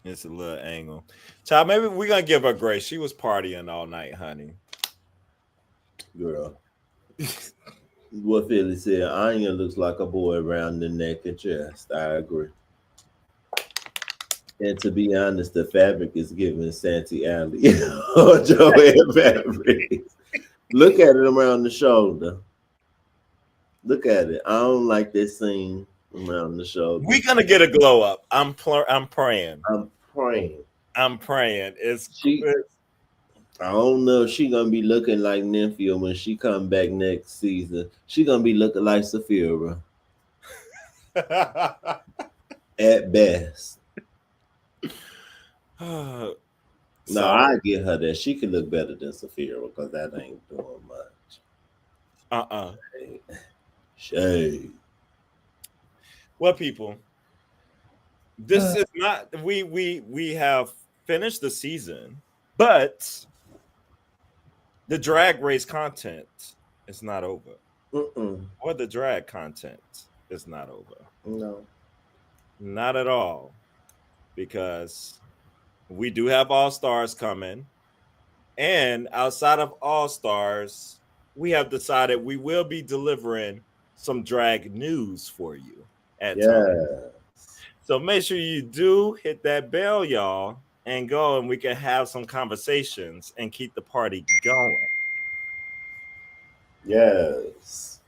It's a little angle. Child, maybe we're gonna give her grace. She was partying all night, honey. Girl, what Philly said, Anya looks like a boy around the neck and chest. I agree. And to be honest, the fabric is giving Santee Alley or Joanne fabric. Look at it around the shoulder. Look at it. I don't like this seam around the shoulder. We're gonna get a glow up. I'm praying. I'm praying. I'm praying. She I don't know if she gonna be looking like Nymphia when she come back next season. She gonna be looking like Saphira at best. No, so I get her that she can look better than Saphira because that ain't doing much. uh-uh. Shade. Well, people, this is not we have finished the season, but the drag race content is not over. Mm-mm. Or the drag content is not over. No. Not at all. Because we do have All Stars coming. And outside of All Stars, we have decided we will be delivering some drag news for you at times. Yeah. So make sure you do hit that bell, y'all, and go and we can have some conversations and keep the party going. Yes.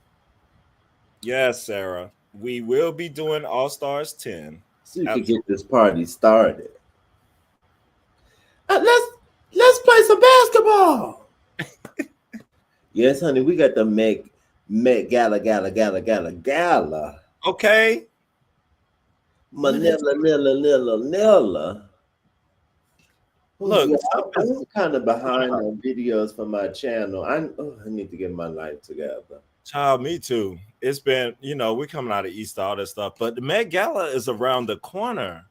Yes, Sarah. We will be doing All Stars 10. So you can Absolutely. get this party started. Let's play some basketball. Yes, honey, we got the Met Gala. Okay. Manila. Look, Yeah, I'm kind of behind on videos for my channel. I need to get my life together. child, me too. It's been, we're coming out of Easter, all this stuff, but the Met Gala is around the corner.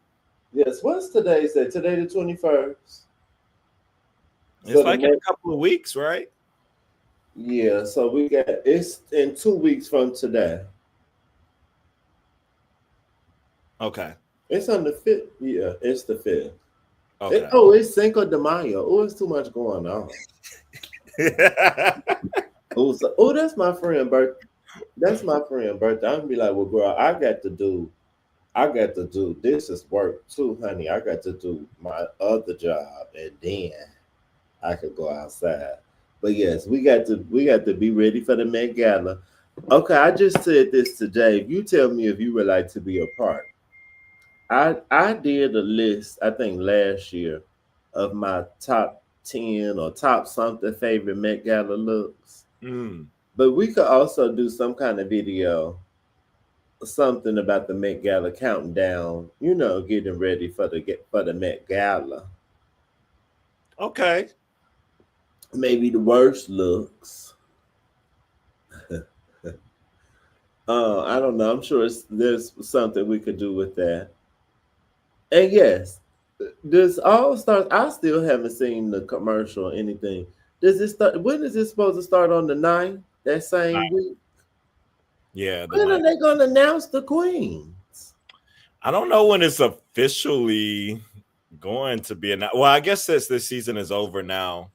Yes, what's today's day? Today the 21st. It's So like in a couple of weeks, right? yeah, so we got it's in 2 weeks from today. Okay. It's on the 5th. Yeah, it's the 5th. Okay. It's Cinco de Mayo. Oh, it's too much going on. That's my friend birthday. That's my friend birthday. I'm gonna be like, well, girl, I got to do. This is work too, honey. I got to do my other job, and then I could go outside. But yes, we got to be ready for the Met Gala. Okay, I just said this to Dave. You tell me if you would like to be a part. I did a list, I think last year, of my top 10 or top something favorite Met Gala looks. Mm. But we could also do some kind of video, something about the Met Gala, counting down, getting ready for the Met Gala. Okay. Maybe the worst looks. I don't know. I'm sure there's something we could do with that. And yes, this all starts. I still haven't seen the commercial or anything. Does it start? When is it supposed to start, on the 9th? That same week? Yeah, the When are night. they gonna announce the queens? I don't know when it's officially going to be announced. Well, I guess since this season is over now,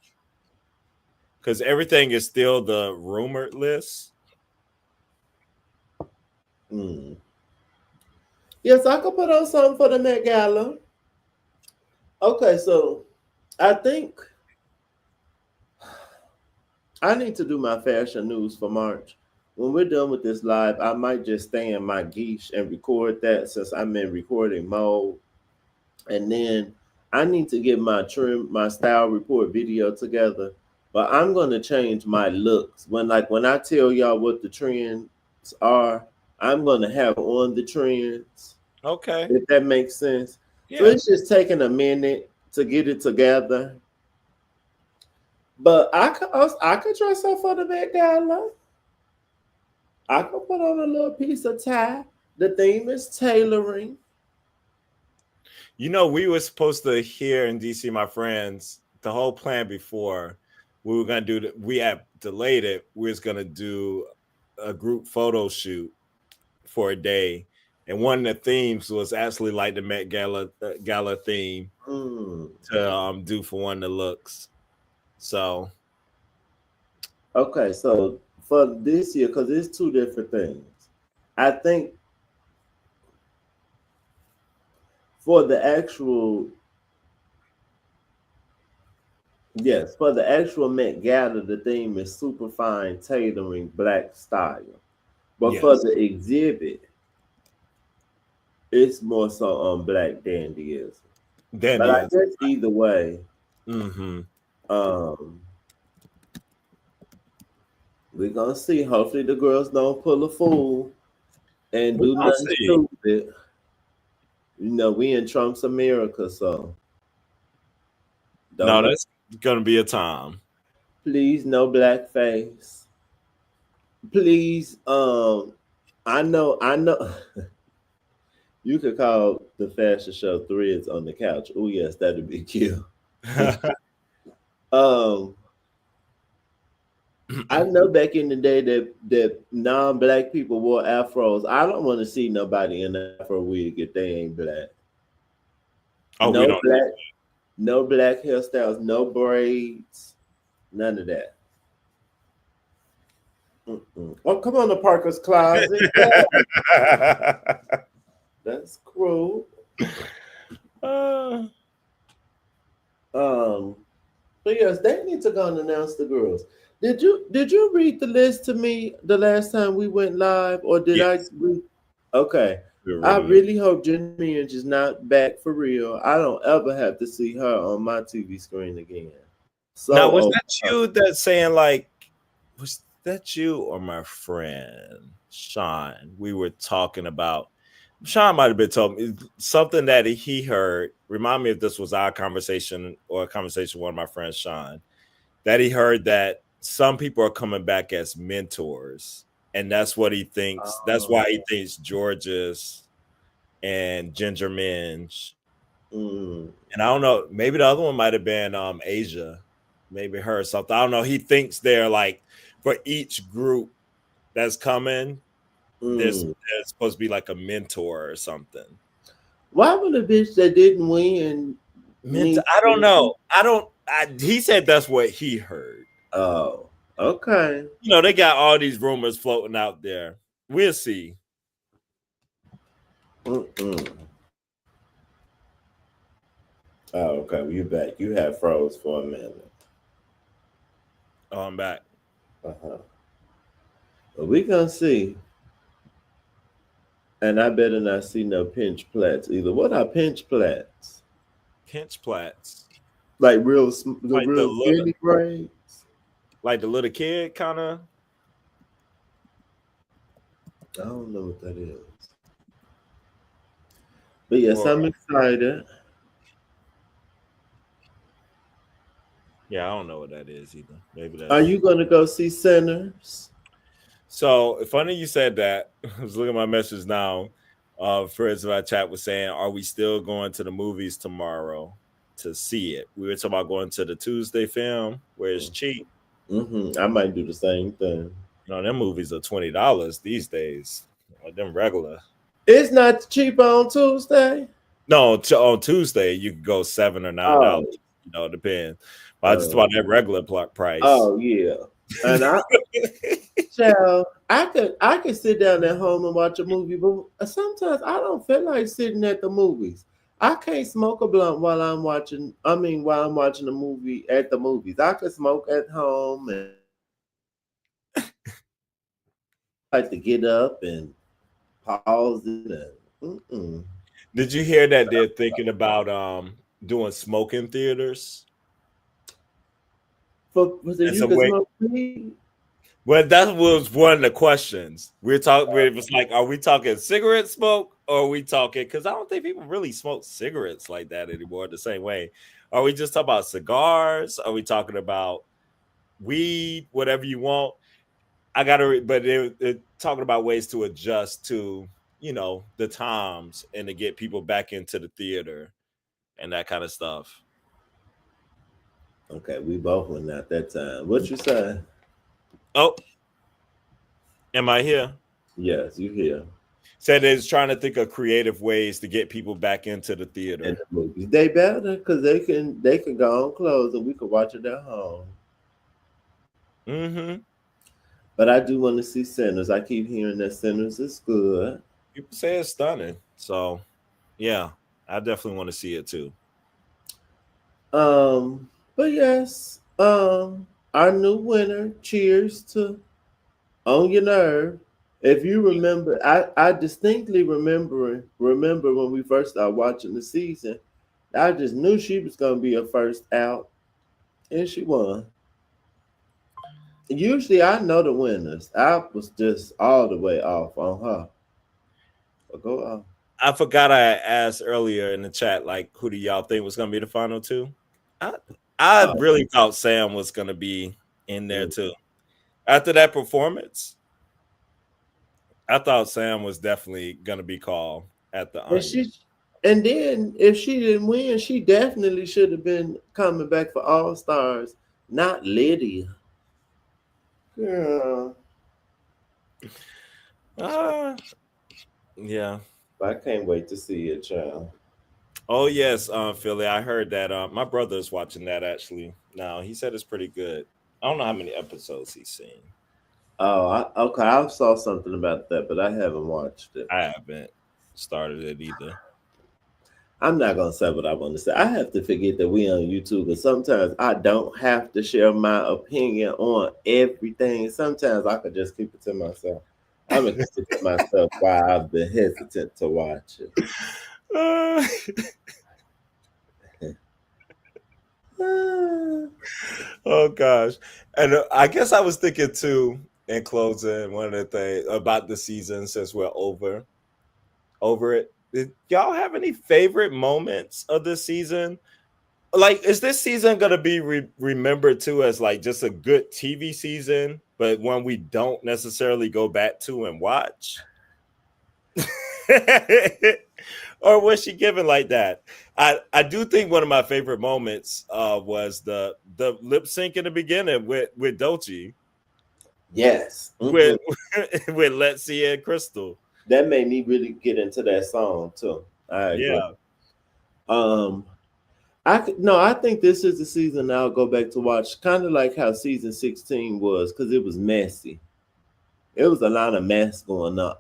because everything is still the rumored list. Mm. Yes, I could put on something for the Met Gala. Okay, so I think I need to do my fashion news for March. When we're done with this live, I might just stay in my geesh and record that since I'm in recording mode. And then I need to get my style report video together. But I'm gonna change my looks. When I tell y'all what the trends are, I'm gonna have on the trends, Okay. if that makes sense. So Yeah. it's just taking a minute to get it together. But I could dress up for the Met Gala. I could put on a little piece of tie. The theme is tailoring. We were supposed to here in DC, my friends, the whole plan before we were gonna do we had delayed it. We was gonna do a group photo shoot for a day. And one of the themes was actually like the Met Gala theme Mm. to do for one of the looks. So Okay, so for this year, because it's two different things. I think for the actual, yes, for the actual Met Gala, the theme is super fine tailoring black style. But for yes, the exhibit, it's more so on black dandyism. But Danny I is. guess either way, Mm-hmm. um, we're gonna see. Hopefully the girls don't pull a fool and We do gonna nothing see. stupid. We in Trump's America, so don't No, know. that's gonna be a time. Please, no blackface. Please, I know. You could call the fashion show Threads on the Couch. Oh yes, that'd be cute. Um, I know back in the day that non-black people wore afros. I don't want to see nobody in an afro wig if they ain't black. Oh, we No don't. black, no black hairstyles, no braids, none of that. Mm-mm. Oh, come on, the Parker's Closet. That's cruel. uh, Um, but yes, they need to go and announce the girls. Did you read the list to me the last time we went live, or did I yes, read? Okay, we're I reading it. really hope Ginger Minge is not back for real. I don't ever have to see her on my TV screen again. Now, So was over that her. you that saying like, was that you or my friend Sean? We were talking about. Sean might have been telling me something that he heard. Remind me if this was our conversation or a conversation with one of my friends, Sean, that he heard that some people are coming back as mentors, and that's what he thinks. That's why he Oh, thinks Georges and Ginger Minge. mm, And I don't know, maybe the other one might have been Asia, maybe her or something. I don't know. He thinks they're like for each group that's coming, mm. there's supposed to be like a mentor or something. Why would a bitch that didn't win Mentor, need I don't to? know. I don't. He said that's what he heard. Oh, okay. They got all these rumors floating out there. We'll see. Mm-mm. Oh, okay. Well, you back. You have froze for a minute. Oh, I'm back. Uh-huh. But we gonna see. And I better not see no pinch plaits either. What are pinch plaits? Pinch plaits, Like the like the real little, skinny braids? like the little kid kind of. I don't know what that is. But yes, Or I'm excited. yeah, I don't know what that is either. Maybe Are that's you gonna go see Sinners? so funny you said that. I was looking at my message now. Friends in my chat was saying, "Are we still going to the movies tomorrow to see it?" We were talking about going to the Tuesday film where it's cheap. I might do the same thing. You know, them movies are $20 these days. Like them regular. It's not cheap on Tuesday. No, on Tuesday you could go $7 or $9. Oh, You know, it depends. But I just oh, about that regular price. oh yeah. And child, I could sit down at home and watch a movie, but sometimes I don't feel like sitting at the movies. I can't smoke a blunt while I'm watching. I mean, while I'm watching a movie at the movies, I could smoke at home, and I like to get up and pause it. And, Did you hear that they're thinking about doing smoking theaters? so And you some can way. smoke weed. Well, that was one of the questions. We're talking. It was like, are we talking cigarette smoke, or are we talking? Because I don't think people really smoke cigarettes like that anymore. The same way. Are we just talking about cigars? Are we talking about weed? Whatever you want. I gotta. But they're talking about ways to adjust to the times and to get people back into the theater and that kind of stuff. Okay, we both went out that time. What you say? Oh, am I here? Yes, you here Said it's trying to think of creative ways to get people back into the in theater. the movies. They better because they can go on close and we can watch it at home. Mm-hmm. But I do want to see Sinners. I keep hearing that Sinners is good. People say it's stunning. So yeah, I definitely want to see it too. But yes, our new winner. Cheers to On Your Nerve. If you remember, I distinctly remember when we first started watching the season. I just knew she was gonna be a first out, and she won. Usually, I know the winners. I was just all the way off on her. But go on. I forgot I asked earlier in the chat, like, who do y'all think was gonna be the final two? I I Oh, really thought Sam was gonna be in there mm. too. After that performance, I thought Sam was definitely gonna be called at the and Onion. she, and then if she didn't win, she definitely should have been coming back for All Stars, not Lydia. Girl, Uh yeah. I can't wait to see it, child. Oh yes, Philly. I heard that. My brother is watching that actually. Now he said it's pretty good. I don't know how many episodes he's seen. Oh, okay. I saw something about that, but I haven't watched it. I haven't started it either. I'm not gonna say what I want to say. I have to forget that we on YouTube, and sometimes I don't have to share my opinion on everything. Sometimes I could just keep it to myself. I'm gonna keep it to myself why I've been hesitant to watch it. Uh, Ah, oh gosh, and I guess I was thinking too. In closing, one of the things about the season, since we're over it, did y'all have any favorite moments of this season? Like, is this season gonna be remembered too as like just a good TV season, but one we don't necessarily go back to and watch? Or was she given like that? I do think one of my favorite moments was the lip sync in the beginning with Dolce yes. with with Lexi and Crystal. That made me really get into that song too. I agree. Yeah, Um, no, I think this is the season I'll go back to watch, kind of like how season 16 was, because it was messy. It was a lot of mess going on.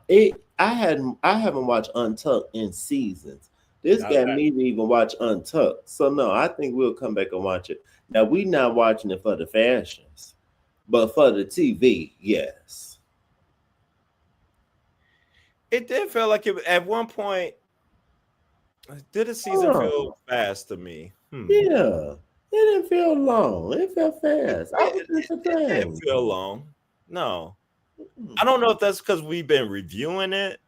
I haven't watched Untucked in seasons. This now got that me to even watch Untucked. So no, I think we'll come back and watch it. Now we not watching it for the fashions, but for the TV, yes. It did feel like it at one point. Did the season feel Oh, fast to me? yeah. It didn't feel long. It felt It fast. I did. was It didn't entertained. feel long. No, Mm. I don't know if that's because we've been reviewing it.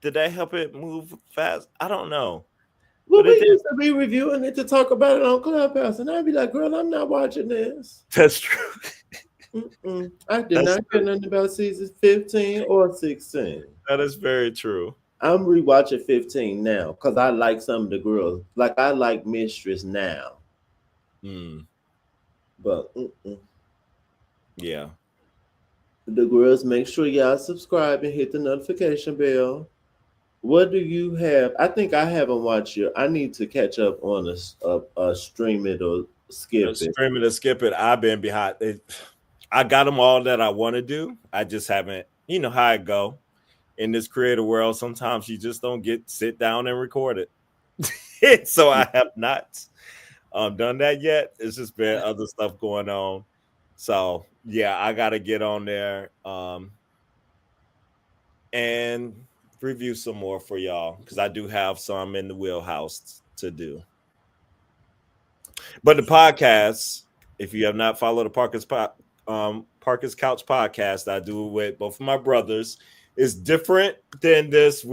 Did that help it move fast? I don't know, Well, but it we did. used to be reviewing it to talk about it on Clubhouse, and I'd be like, "Girl, I'm not watching this." That's true. I did That's not care true. nothing about season 15 or 16. That is very true. I'm rewatching 15 now because I like some of the girls. Like I like Mistress now, Mm, but yeah. the girls, make sure y'all subscribe and hit the notification bell. What do you have? I think I haven't watched your. I need to catch up on a stream it or skip it. Streaming to skip it. I've been behind. I got them all that I want to do. I just haven't. You know how I go in this creative world. Sometimes you just don't get sit down and record it. So I have not done that yet. It's just been other stuff going on. So yeah, I got to get on there and review some more for y'all because I do have some in the wheelhouse to do. But the podcast, if you have not followed the Parker's Couch podcast, I do it with both of my brothers. It's different than this.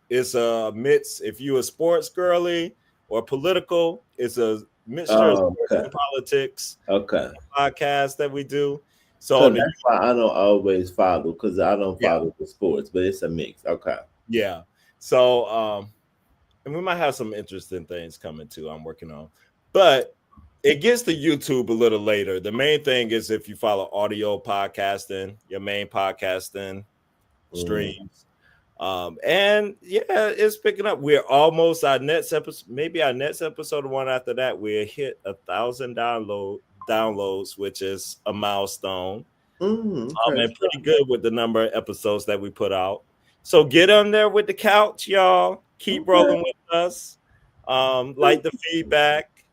It's a mix. If you a sports girly or political, it's a mixture of Oh, sports okay, and politics okay. podcast that we do. So So on the that's why I don't always follow because I don't yeah, follow the sports, but it's a mix. Okay. yeah. So and we might have some interesting things coming too. I'm working on, but it gets to YouTube a little later. The main thing is if you follow audio podcasting, your main podcasting Mm. streams. And yeah, it's picking up. We're almost our next episode, maybe our next episode, the one after that, we hit 1,000 downloads, which is a milestone. Okay. And pretty good with the number of episodes that we put out. So get on there with the couch, y'all. Keep Okay. rolling with us. Like the feedback.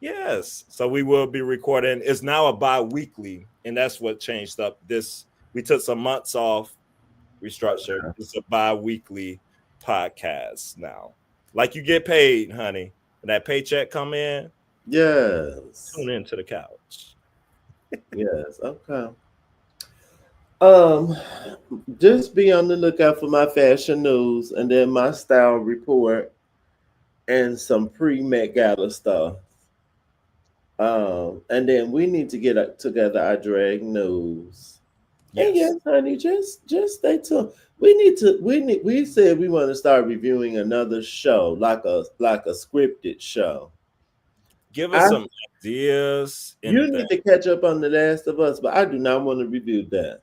Yes. So we will be recording. It's now a bi-weekly, and that's what changed up. This we took some months off, restructured. It's a bi-weekly podcast now. Like you get paid, honey. When that paycheck come in, Yes. tune into the couch. Yes. Okay. Um, just be on the lookout for my fashion news and then my style report and some pre Met Gala stuff. And then we need to get together our drag news. And Yes. yes, honey, just stay tuned. We said we want to start reviewing another show, like a scripted show. Give us I some ideas, You anything. need to catch up on The Last of Us, but I do not want to review that.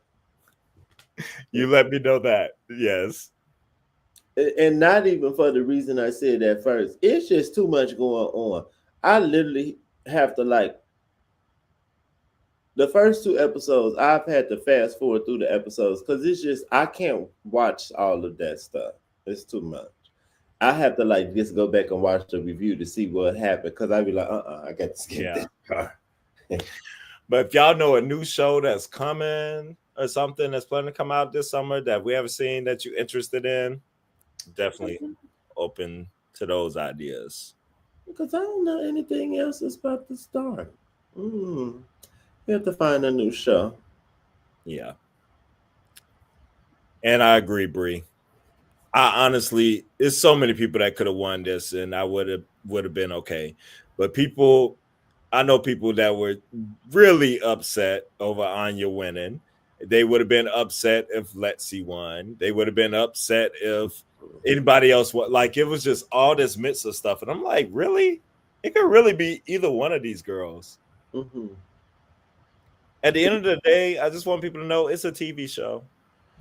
You let me know that. Yes. And not even for the reason I said at first. It's just too much going on. I literally have to like the first two episodes. I've had to fast forward through the episodes because it's just I can't watch all of that stuff. It's too much. I have to like just go back and watch the review to see what happened because I'd be like, I got to skip Yeah. that part. But if y'all know a new show that's coming or something that's planning to come out this summer that we haven't seen that you're interested in, definitely open to those ideas. Because I don't know anything else that's about to start. Mm. You have to find a new show. Yeah. And I agree, Bree. I honestly, there's so many people that could have won this, and I would have been okay. But people, I know people that were really upset over Anya winning. They would have been upset if Lexi won. They would have been upset if anybody else won. Like it was just all this mix of stuff, and I'm like, really? It could really be either one of these girls. Mm-hmm. At the end of the day, I just want people to know it's a TV show.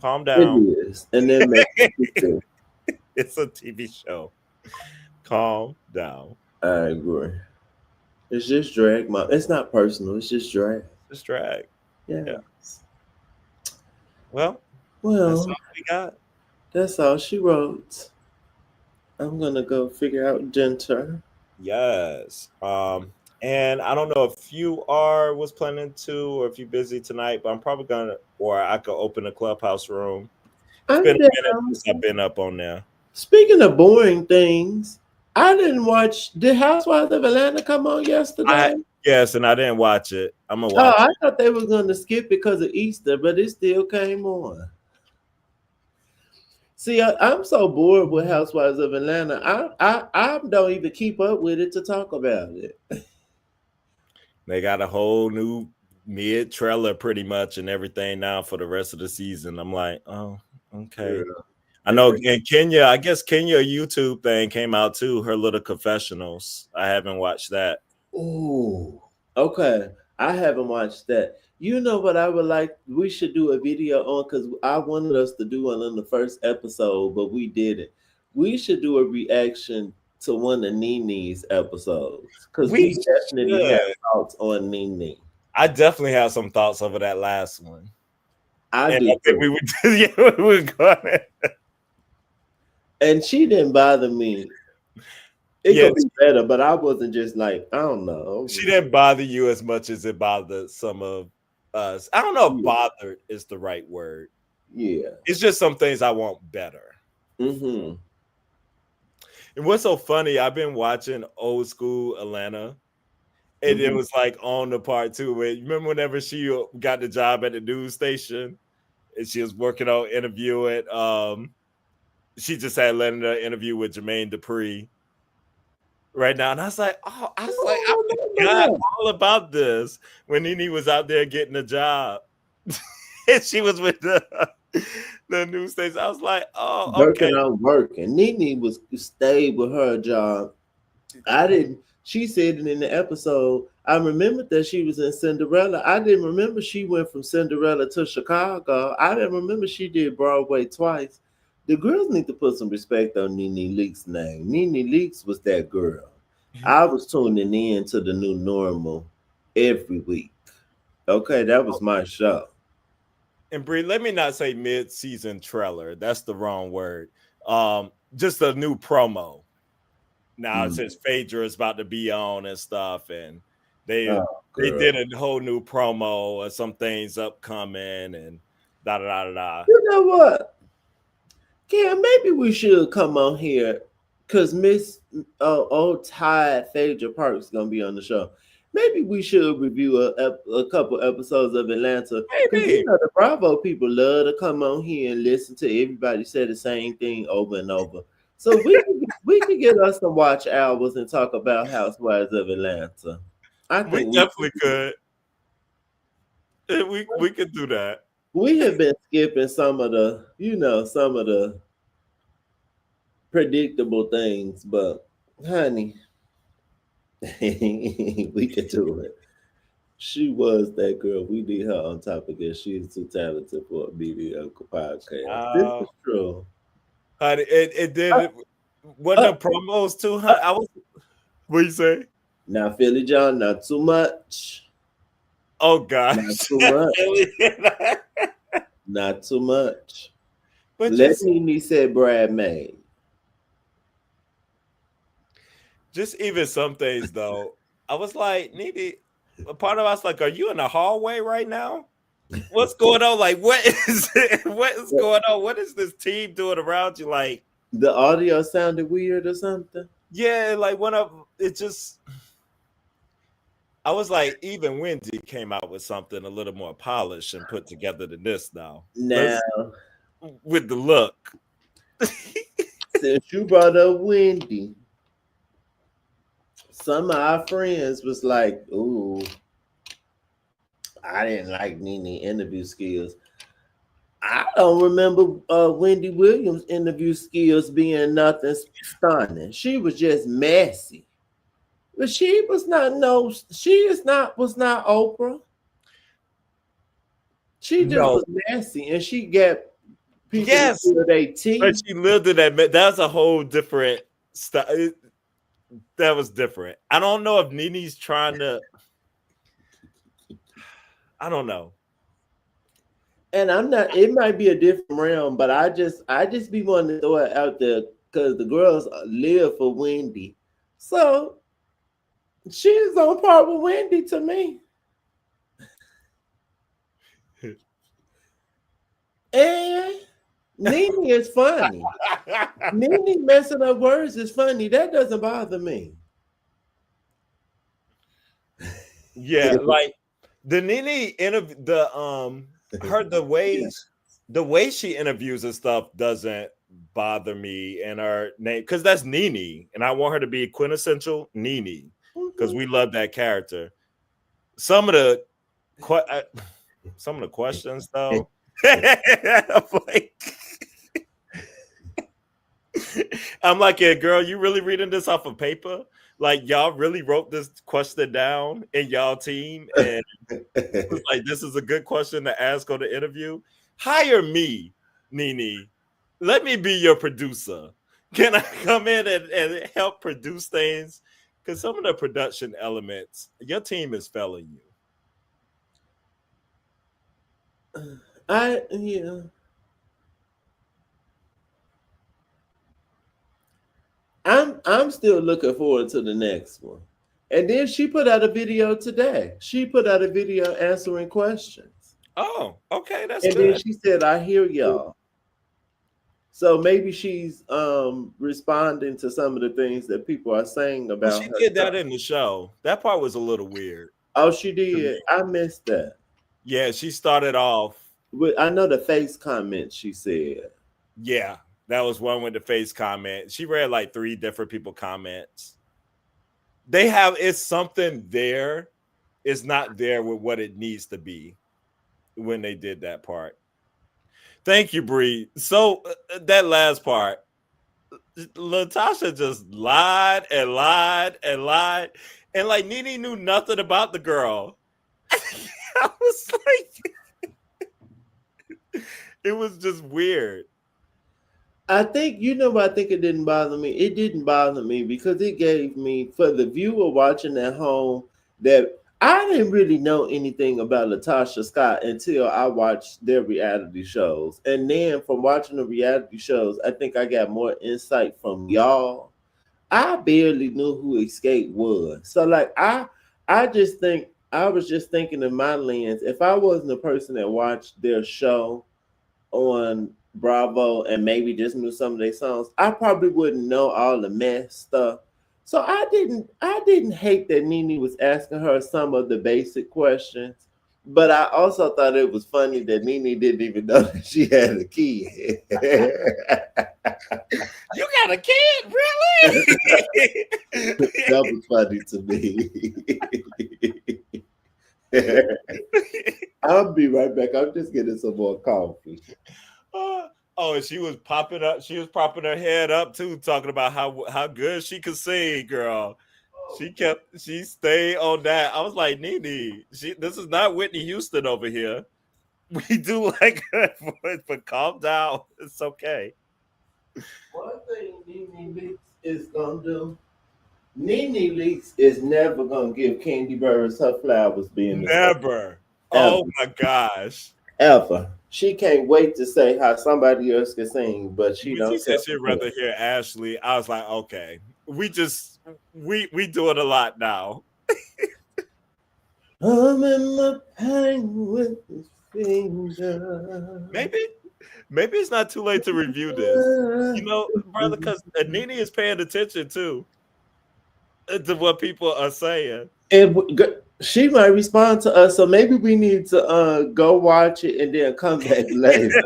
Calm It down. is. And then make it. It's a TV show. Calm down. I agree. It's just drag, mom. It's not personal. It's just drag. Just drag. Yeah. Yes. Well, that's Well, all we got. that's all she wrote. I'm gonna go figure out Genter. Yes. And I don't know if you are was planning to or if you're busy tonight, but I'm probably gonna or I could open a clubhouse room It's I'm been a minute down. since I've been up on there. Speaking of boring things, I didn't watch. Did Housewives of Atlanta come on I yesterday? Yes, and I didn't watch it. I'm gonna Oh, watch I it. thought they were going to skip it because of Easter, but it still came on. See, I'm so bored with Housewives of Atlanta. I don't even keep up with it to talk about it. They got a whole new mid trailer pretty much and everything now for the rest of the season. I'm like, oh, okay. Girl, I know in Kenya, I guess Kenya YouTube thing came out too, her little confessionals. I haven't watched that. ooh, okay. I haven't watched that. You know what I would like? We should do a video on because I wanted us to do one on the first episode, but we didn't. We should do a reaction to one of Nini's episodes because We we definitely have should. thoughts on Nini. I definitely have some thoughts over that last one. I And do I think too. we would yeah, we were going. And she didn't bother me. It Yeah, could be better, but I wasn't just like, I don't know. I she was, didn't bother you as much as it bothered some of us. I don't know if yeah, bothered is the right word. yeah. It's just some things I want better. Mm-hmm. And what's so funny, I've been watching old school Atlanta, and it Mm-hmm. was like on the part two. Where remember whenever she got the job at the news station and she was working on interviewing, she just had letting her interview with Jermaine Dupri right now. And I was like, oh, I forgot all about this when Nene was out there getting a job. And she was with the news station. I was like, oh, okay. Working on working. Nene was stayed with her job. I didn't. She said it in the episode. I remembered that she was in Cinderella. I didn't remember she went from Cinderella to Chicago. I didn't remember she did Broadway twice. The girls need to put some respect on Nene Leakes' name. Nene Leakes was that girl. I was tuning in to the new normal every week. Okay, that was my show. And Bree, let me not say mid-season trailer. That's the wrong word. Just a new promo. Now it Mm. says Phaedra is about to be on and stuff, and they Oh, they girl. did a whole new promo of some things upcoming and da da da da da. You know what? Yeah, maybe we should come on here because Miss old Tide Phaedra Park's gonna be on the show. Maybe we should review a couple episodes of Atlanta because you Maybe know the Bravo people love to come on here and listen to everybody say the same thing over and over. So we could get us some watch hours and talk about Housewives of Atlanta. I we think definitely could. We could do that. we have been skipping some of the some of the predictable things, but honey, we could do it. She was that girl. We need her on top again. She is too talented for a mediocre podcast. This Uh, is true. Honey, it did Uh, it. One uh, of the promos too, uh. honey. I was. What you say? Now, Philly John, not too much. Oh Not gosh, too much. Really? Not too much. But Let me say Brad May. just even some things though, I was like, Nene, a part of us like, are you in the hallway right now? What's going on? Like, what is it? What is going on? What is this team doing around you? Like, The audio sounded weird or something. yeah, like when it just I was like, even Wendy came out with something a little more polished and put together than this now. Now, Let's with the look. since you brought up Wendy, some of our friends was like, "Ooh, I didn't like Nene interview skills." I don't remember Wendy Williams' interview skills being nothing stunning. She was just messy, but she was not no. She is not was not Oprah. She just No, was messy, and she got people to yes, feel their but teeth. she lived in that. That's a whole different style. That was different. I don't know if Nene's trying to. I don't know. And I'm not. It might be a different realm, but I just be wanting to throw it out there because the girls live for Wendy, so she's on par with Wendy to me. And Nene is funny. Nene messing up words is funny. That doesn't bother me. Yeah, like the Nene interview, her the way she interviews and stuff doesn't bother me, and her name because that's Nene, and I want her to be quintessential Nene because we love that character. Some of the some of the questions though, I'm like, I'm like, yeah, girl, you really reading this off of paper? Like y'all really wrote this question down in y'all team, and was like, this is a good question to ask on the interview. Hire me, Nene. Let me be your producer. Can I come in and help produce things? Because some of the production elements, your team is failing you. Yeah. I'm still looking forward to the next one. And then she put out a video today. She put out a video answering questions. Oh, okay, that's And then good. she said, I hear y'all. So maybe she's responding to some of the things that people are saying Well, about she her did that stuff. in the show. That part was a little weird Oh, she to me. did. I missed that. Yeah, she started off. I know the face comments she said. Yeah, that was one with the face comment. She read like three different people comments. They have it's something there. It's not there with what it needs to be when they did that part. Thank you, Bree. So that last part, Latasha just lied and lied and lied, and like Nene knew nothing about the girl. I was like, it was just weird. I think I think it didn't bother me. It didn't bother me because it gave me for the viewer watching at home that I didn't really know anything about Latasha Scott until I watched their reality shows. And then from watching the reality shows, I think I got more insight from y'all. I barely knew who Escape was. So like I just think I was just thinking in my lens, if I wasn't a person that watched their show on Bravo and maybe just knew some of their songs, I probably wouldn't know all the mess stuff. So I didn't hate that Nene was asking her some of the basic questions. But I also thought it was funny that Nene didn't even know that she had a kid. You got a kid, really? That was funny to me. I'll be right back. I'm just getting some more coffee. Oh, and she was popping up. She was propping her head up too, talking about how good she could sing, girl. She stayed on that. I was like, Nene, this is not Whitney Houston over here. We do like her voice, but calm down. It's okay. One thing Nene Leaks is gonna do. Nene Leaks is never gonna give Candy Burris her flowers being the same Never. ever. Oh my gosh. Ever. She can't wait to say how somebody else can sing, but she When she don't care said she'd for her. rather hear Ashley, I was like, okay, we do it a lot now. I'm in my pain with his finger. Maybe it's not too late to review this. You know, brother, because Nene is paying attention too to what people are saying. She might respond to us, so maybe we need to go watch it and then come back later.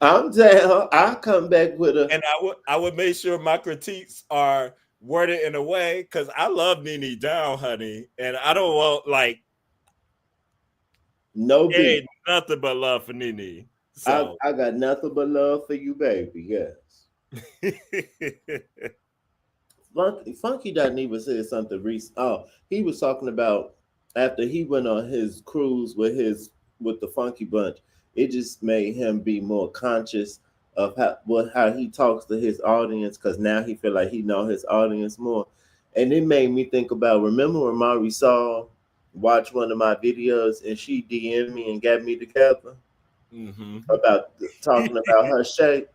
I'm down. I'll come back with a And I would make sure my critiques are worded in a way because I love Nene down, honey, and I don't want like no it beat. ain't nothing but love for Nene. I, So I got nothing but love for you, baby. Yes. Funky doesn't even say something recent. Oh, he was talking about after he went on his cruise with the Funky Bunch. It just made him be more conscious of how he talks to his audience because now he feel like he know his audience more, and it made me think about remember when Mari saw watched one of my videos and she DM'd me and got me together mm-hmm. about talking about her shape.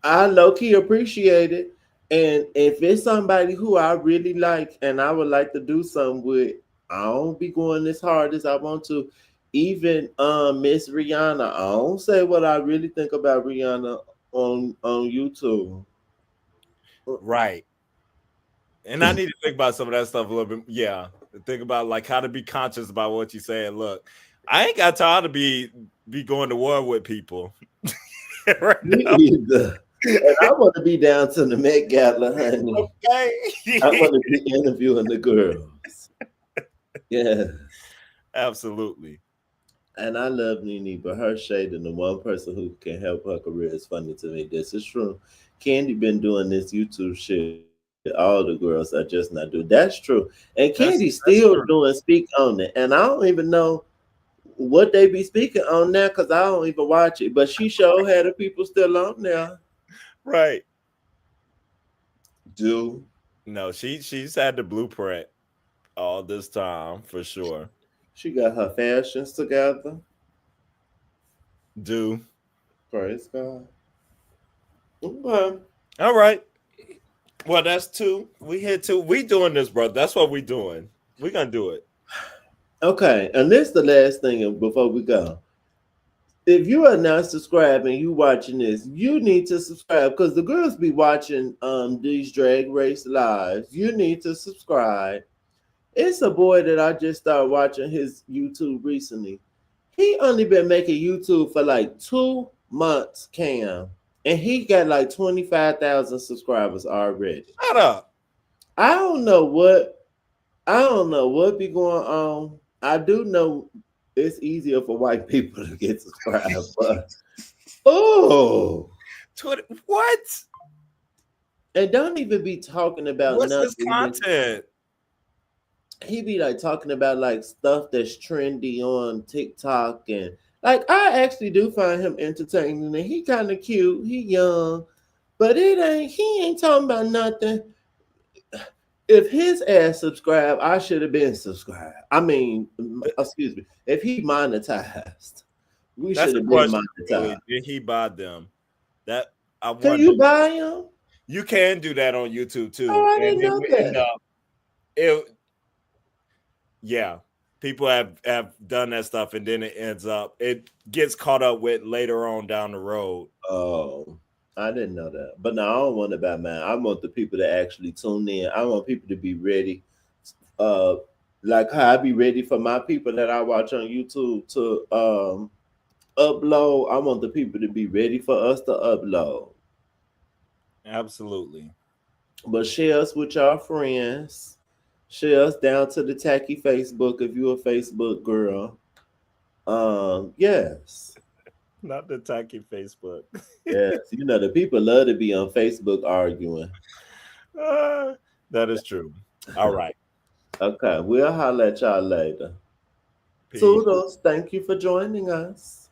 I low key appreciate it. And if it's somebody who I really like and I would like to do something with, I don't be going as hard as I want to. even Miss Rihanna. I don't say what I really think about Rihanna on YouTube. Right. And I need to think about some of that stuff a little bit. Yeah. Think about like how to be conscious about what you say. And look, I ain't got time to be going to war with people right Me now. either. And I want to be down to the Met Gala, honey. I Okay. want to be interviewing the girls. Yeah. Absolutely. And I love Nene, but her shade and the one person who can help her career is funny to me. This is true. Candy been doing this YouTube shit. All the girls are just not doing. That's true. And Candy still That's doing true. speak on it. And I don't even know what they be speaking on now because I don't even watch it. But she sure had the people still on there. Right. Do No, she's had the blueprint all this time for sure. she got her fashions together? Do. Praise God. Okay. All right. Well, that's two. We hit two. We doing this, bro. That's what we doing. We gonna do it. Okay. And this the last thing before we go. If you are not subscribed and you watching this, you need to subscribe because the girls be watching these drag race lives. You need to subscribe. It's a boy that I just started watching his YouTube recently. He only been making YouTube for like 2 months, Cam, and he got like 25,000 subscribers already. Shut up. I don't know what I don't know what be going on. I do know it's easier for white people to get subscribed, but oh, Twitter. What? and don't even be talking about What's his nothing. content? He be like talking about like stuff that's trendy on TikTok and like I actually do find him entertaining and he kind of cute. He young, but he ain't talking about nothing. If his ass subscribed, I should have been subscribed. I mean, excuse me. If he monetized, we That's should a have been question. Really, monetized. did he buy them? That I Can wonder. you buy him? You can do that on YouTube Oh, too, I and didn't it know would end that. up. It yeah. People have done that stuff, and then it ends up. It gets caught up with later on down the road. Oh, I didn't know that. But no, I don't want to buy mine. I want the people to actually tune in. I want people to be ready. Uh, like how I be ready for my people that I watch on YouTube to upload. I want the people to be ready for us to upload. Absolutely. But share us with your friends. Share us down to the tacky Facebook if you're a Facebook girl. Yes. Not the tacky Facebook. Yes. You know the people love to be on Facebook arguing. Uh, that is true. All right. Okay, we'll holler at y'all later. Peace. Toodles, thank you for joining us.